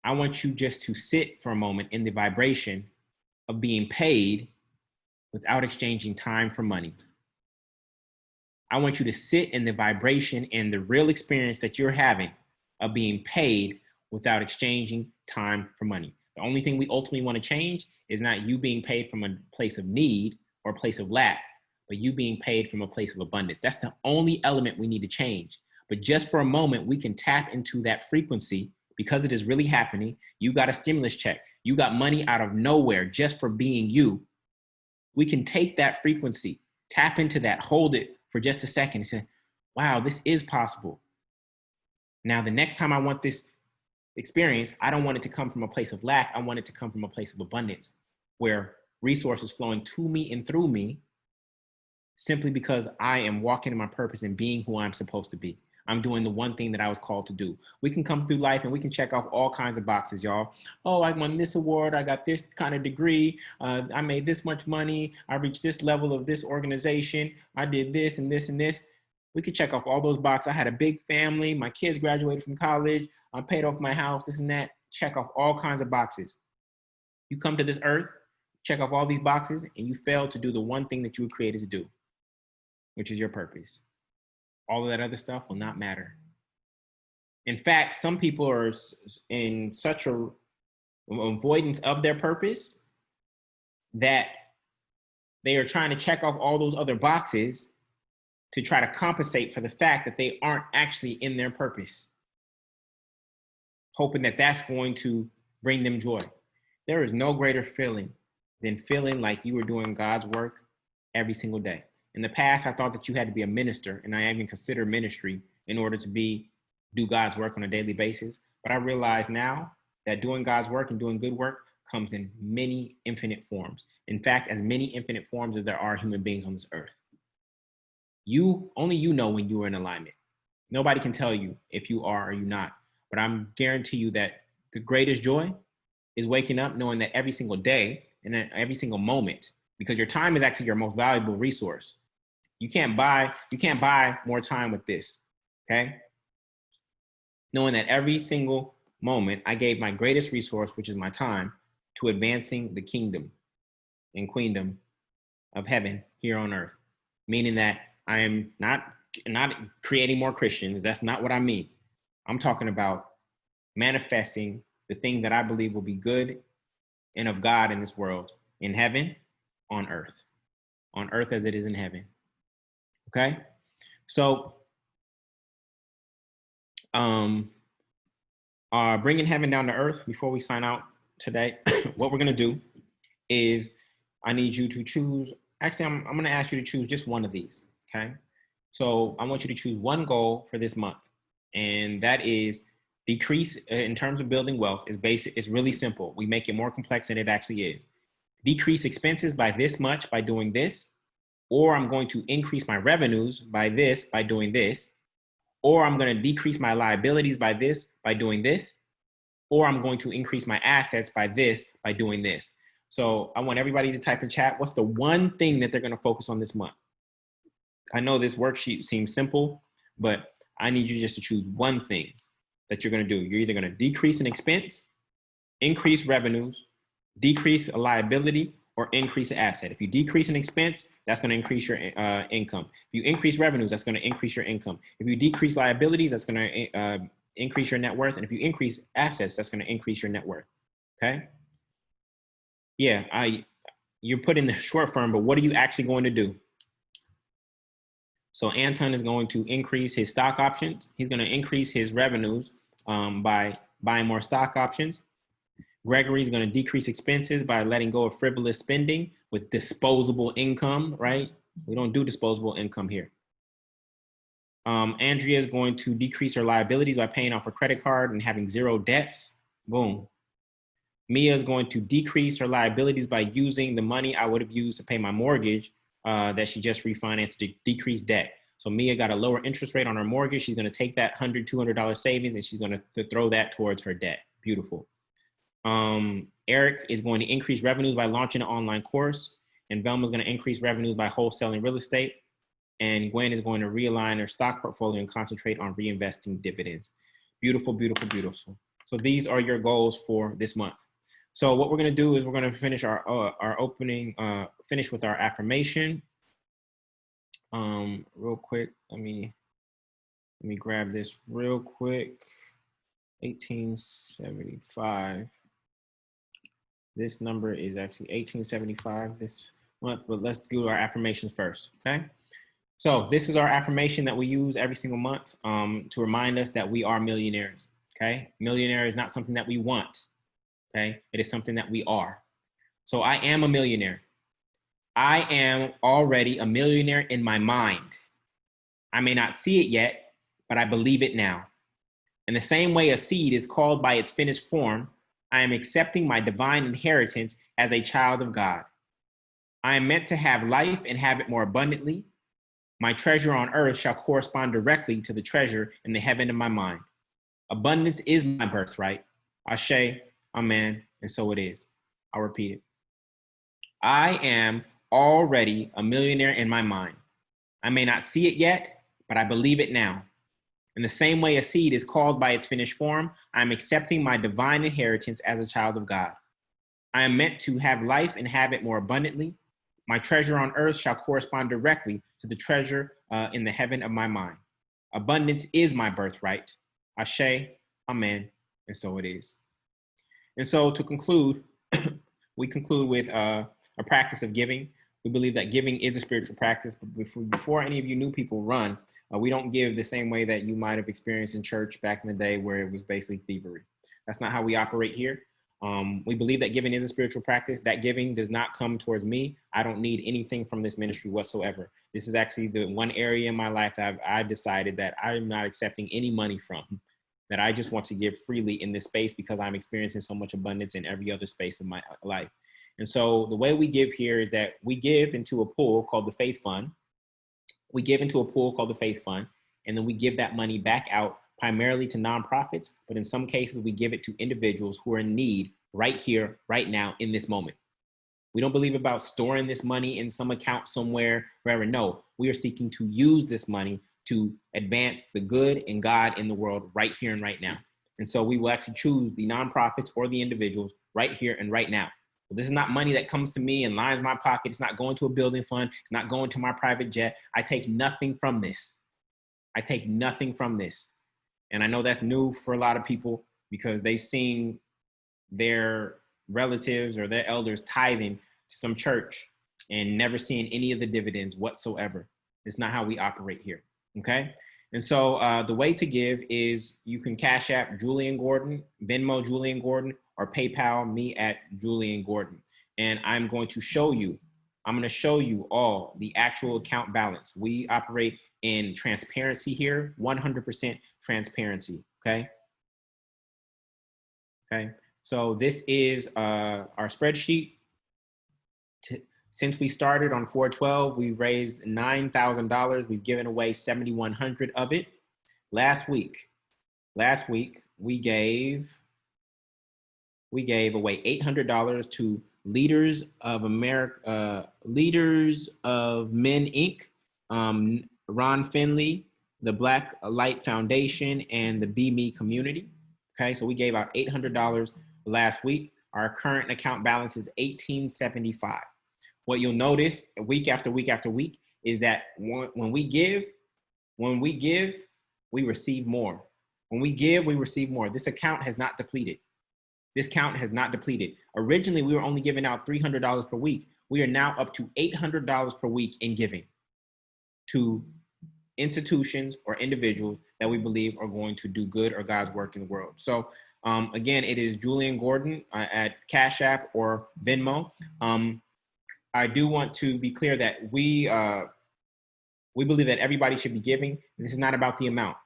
I want you just to sit for a moment in the vibration of being paid without exchanging time for money. I want you to sit in the vibration and the real experience that you're having of being paid without exchanging time for money. The only thing we ultimately want to change is not you being paid from a place of need or a place of lack, but you being paid from a place of abundance. That's the only element we need to change. But just for a moment, we can tap into that frequency because it is really happening. You got a stimulus check. You got money out of nowhere just for being you. We can take that frequency, tap into that, hold it for just a second and say, wow, this is possible. Now, the next time I want this experience, I don't want it to come from a place of lack. I want it to come from a place of abundance, where resources flowing to me and through me simply because I am walking in my purpose and being who I'm supposed to be. I'm doing the one thing that I was called to do. We can come through life and we can check off all kinds of boxes, y'all. Oh, I won this award. I got this kind of degree. I made this much money. I reached this level of this organization. I did this and this and this. We could check off all those boxes. I had a big family. My kids graduated from college. I paid off my house, this and that. Check off all kinds of boxes. You come to this earth, check off all these boxes, and you fail to do the one thing that you were created to do, which is your purpose. All of that other stuff will not matter. In fact, some people are in such a avoidance of their purpose that they are trying to check off all those other boxes to try to compensate for the fact that they aren't actually in their purpose, hoping that that's going to bring them joy. There is no greater feeling than feeling like you were doing God's work every single day. In the past, I thought that you had to be a minister, and I even consider ministry in order to do God's work on a daily basis. But I realize now that doing God's work and doing good work comes in many infinite forms. In fact, as many infinite forms as there are human beings on this earth. Only you know when you are in alignment. Nobody can tell you if you are or you're not. But I'm guarantee you that the greatest joy is waking up knowing that every single day and every single moment, because your time is actually your most valuable resource. You can't buy more time with this, okay? Knowing that every single moment I gave my greatest resource, which is my time, to advancing the kingdom and queendom of heaven here on earth. Meaning that I am not creating more Christians. That's not what I mean. I'm talking about manifesting the things that I believe will be good and of God in this world, in heaven, on earth as it is in heaven. Okay? So, bringing heaven down to earth, before we sign out today, what we're going to do is I need you to choose. Actually, I'm going to ask you to choose just one of these. Okay. So I want you to choose one goal for this month. And that is decrease in terms of building wealth is basic. It's really simple. We make it more complex than it actually is. Decrease expenses by this much by doing this, or I'm going to increase my revenues by this by doing this, or I'm going to decrease my liabilities by this by doing this, or I'm going to increase my assets by this by doing this. So I want everybody to type in chat, what's the one thing that they're going to focus on this month? I know this worksheet seems simple, but I need you just to choose one thing that you're going to do. You're either going to decrease an expense, increase revenues, decrease a liability, or increase an asset. If you decrease an expense, that's going to increase your income. If you increase revenues, that's going to increase your income. If you decrease liabilities, that's going to increase your net worth. And if you increase assets, that's going to increase your net worth. Okay? Yeah, you're putting the short form, but what are you actually going to do? So Anton is going to increase his stock options. He's going to increase his revenues by buying more stock options. Gregory is going to decrease expenses by letting go of frivolous spending with disposable income, right? We don't do disposable income here. Andrea is going to decrease her liabilities by paying off her credit card and having zero debts. Boom. Mia is going to decrease her liabilities by using the money I would have used to pay my mortgage that she just refinanced to decrease debt. So Mia got a lower interest rate on her mortgage. She's going to take that $100, $200 savings and she's going to throw that towards her debt. Beautiful. Eric is going to increase revenues by launching an online course, and Velma's going to increase revenues by wholesaling real estate. And Gwen is going to realign her stock portfolio and concentrate on reinvesting dividends. Beautiful, beautiful, beautiful. So these are your goals for this month. So what we're going to do is we're going to finish our opening, finish with our affirmation. Real quick, let me grab this real quick. 1875. This number is actually 1875 this month, but let's do our affirmations first, okay? So this is our affirmation that we use every single month to remind us that we are millionaires, okay? Millionaire is not something that we want, okay? It is something that we are. So I am a millionaire. I am already a millionaire in my mind. I may not see it yet, but I believe it now. In the same way a seed is called by its finished form, I am accepting my divine inheritance as a child of God. I am meant to have life and have it more abundantly. My treasure on earth shall correspond directly to the treasure in the heaven of my mind. Abundance is my birthright. Ashe, amen, and so it is. I'll repeat it. I am already a millionaire in my mind. I may not see it yet, but I believe it now. In the same way a seed is called by its finished form, I am accepting my divine inheritance as a child of God. I am meant to have life and have it more abundantly. My treasure on earth shall correspond directly to the treasure in the heaven of my mind. Abundance is my birthright. Ashe, amen, and so it is. And so to conclude, we conclude with a practice of giving. We believe that giving is a spiritual practice, but before any of you new people run, we don't give the same way that you might have experienced in church back in the day where it was basically thievery. That's not how we operate here. We believe that giving is a spiritual practice. That giving does not come towards me. I don't need anything from this ministry whatsoever. This is actually the one area in my life that I've decided that I'm not accepting any money from, that I just want to give freely in this space because I'm experiencing so much abundance in every other space of my life. And so the way we give here is that we give into a pool called the Faith Fund. We give into a pool called the Faith Fund, and then we give that money back out primarily to nonprofits, but in some cases we give it to individuals who are in need right here, right now, in this moment. We don't believe about storing this money in some account somewhere, wherever. No, we are seeking to use this money to advance the good and God in the world right here and right now. And so we will actually choose the nonprofits or the individuals right here and right now. So this is not money that comes to me and lines my pocket. It's not going to a building fund. It's not going to my private jet. I take nothing from this. I take nothing from this. And I know that's new for a lot of people because they've seen their relatives or their elders tithing to some church and never seeing any of the dividends whatsoever. It's not how we operate here, okay? And so the way to give is you can Cash App Julian Gordon, Venmo Julian Gordon, or PayPal me at Julian Gordon. And I'm going to show you all the actual account balance. We operate in transparency here, 100% transparency, okay? Okay, so this is our spreadsheet. Since we started on 4/12, we raised $9,000. We've given away 7,100 of it. Last week, we gave away $800 to Leaders of America, Leaders of Men Inc., Ron Finley, the Black Light Foundation, and the Be Me community. Okay, so we gave out $800 last week. Our current account balance is $1,875. What you'll notice week after week after week is that when we give, we receive more. When we give, we receive more. This account has not depleted. This count has not depleted. Originally, we were only giving out $300 per week. We are now up to $800 per week in giving to institutions or individuals that we believe are going to do good or God's work in the world. So again, it is Julian Gordon at Cash App or Venmo. I do want to be clear that we believe that everybody should be giving. This is not about the amount.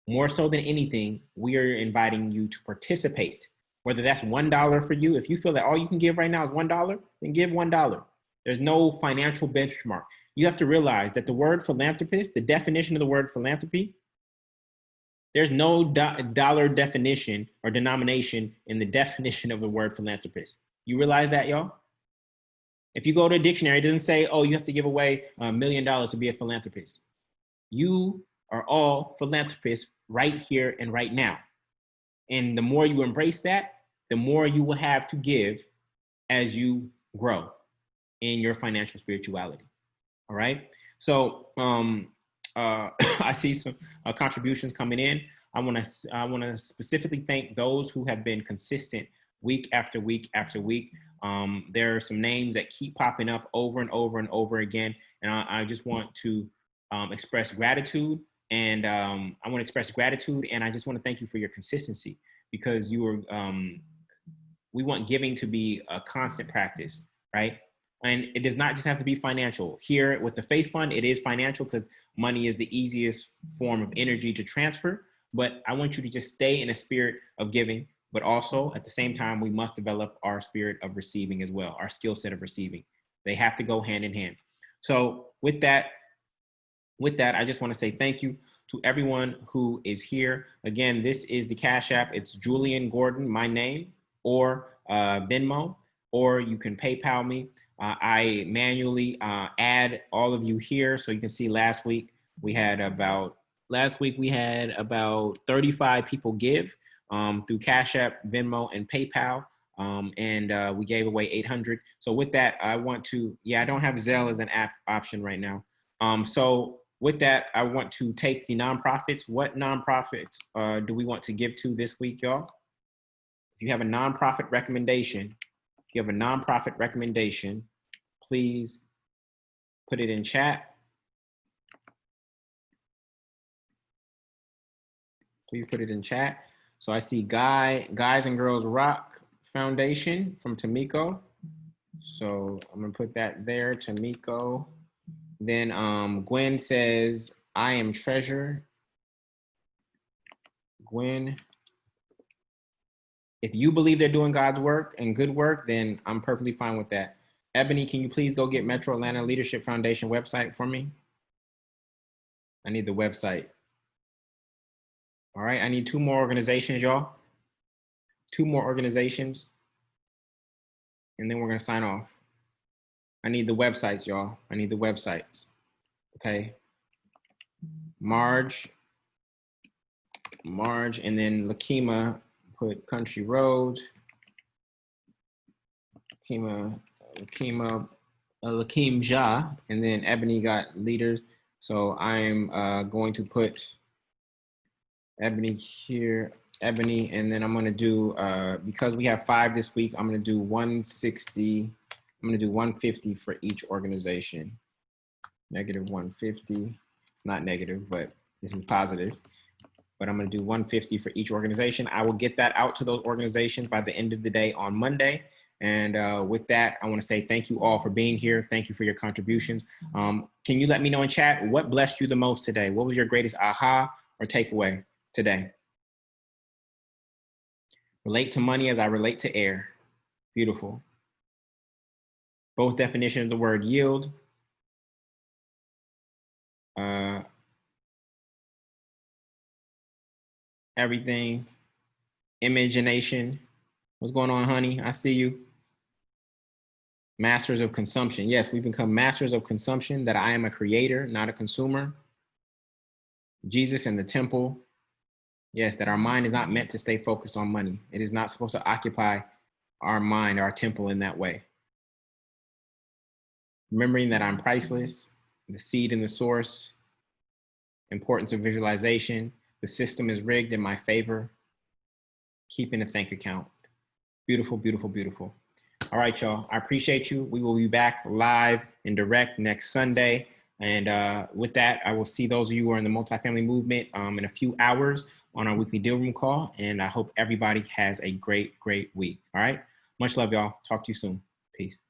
More so than anything, we are inviting you to participate. Whether that's $1 for you, if you feel that all you can give right now is $1, then give $1. There's no financial benchmark. You have to realize that the word philanthropist, the definition of the word philanthropy, there's no dollar definition or denomination in the definition of the word philanthropist. You realize that, y'all? If you go to a dictionary, it doesn't say, oh, you have to give away $1 million to be a philanthropist. You are all philanthropists right here and right now. And the more you embrace that, the more you will have to give as you grow in your financial spirituality. All right. So I see some contributions coming in. I want to specifically thank those who have been consistent week after week after week. There are some names that keep popping up over and over and over again, and I just want to express gratitude. And I want to express gratitude, and I just want to thank you for your consistency, because you are. We want giving to be a constant practice, right? And it does not just have to be financial. Here with the Faith Fund, it is financial because money is the easiest form of energy to transfer. But I want you to just stay in a spirit of giving, but also at the same time, we must develop our spirit of receiving as well, our skill set of receiving. They have to go hand in hand. So with that, I just want to say thank you to everyone who is here. Again, this is the Cash App. It's Julian Gordon, my name, or Venmo, or you can PayPal me. I manually add all of you here. So you can see last week We had about, last week we had about 35 people give through Cash App, Venmo, and PayPal. And we gave away 800. So with that, I want to, I don't have Zelle as an app option right now. So with that, I want to take the nonprofits. What nonprofits do we want to give to this week, y'all? If you have a nonprofit recommendation, please put it in chat. Please put it in chat. So I see Guys and Girls Rock Foundation from Tamiko. So I'm gonna put that there, Tamiko. Then Gwen says, I am Treasure. Gwen, if you believe they're doing God's work and good work, then I'm perfectly fine with that. Ebony, can you please go get Metro Atlanta Leadership Foundation website for me? I need the website. All right, I need 2 more organizations, y'all. 2 more organizations. And then we're gonna sign off. I need the websites, y'all. I need the websites. Okay. Marge, and then Lakima put Country Road. Lakeem Ja, and then Ebony got Leaders. So I'm going to put Ebony here, Ebony, and then I'm gonna do, because we have 5 this week, I'm gonna do 160, I'm gonna do 150 for each organization. Negative 150, it's not negative, but this is positive. But I'm gonna do 150 for each organization. I will get that out to those organizations by the end of the day on Monday. And with that, I wanna say thank you all for being here. Thank you for your contributions. Can you let me know in chat, what blessed you the most today? What was your greatest aha or takeaway today? Relate to money as I relate to air. Beautiful. Both definitions of the word yield. Everything. Imagination. What's going on, honey? I see you. Masters of consumption. Yes, we've become masters of consumption, that I am a creator, not a consumer. Jesus and the temple. Yes, that our mind is not meant to stay focused on money. It is not supposed to occupy our mind, our temple in that way. Remembering that I'm priceless, the seed and the source, importance of visualization, the system is rigged in my favor, keeping a bank account. Beautiful, beautiful, beautiful. All right, y'all, I appreciate you. We will be back live and direct next Sunday. And with that, I will see those of you who are in the multifamily movement in a few hours on our weekly deal room call. And I hope everybody has a great, great week. All right. Much love, y'all. Talk to you soon. Peace.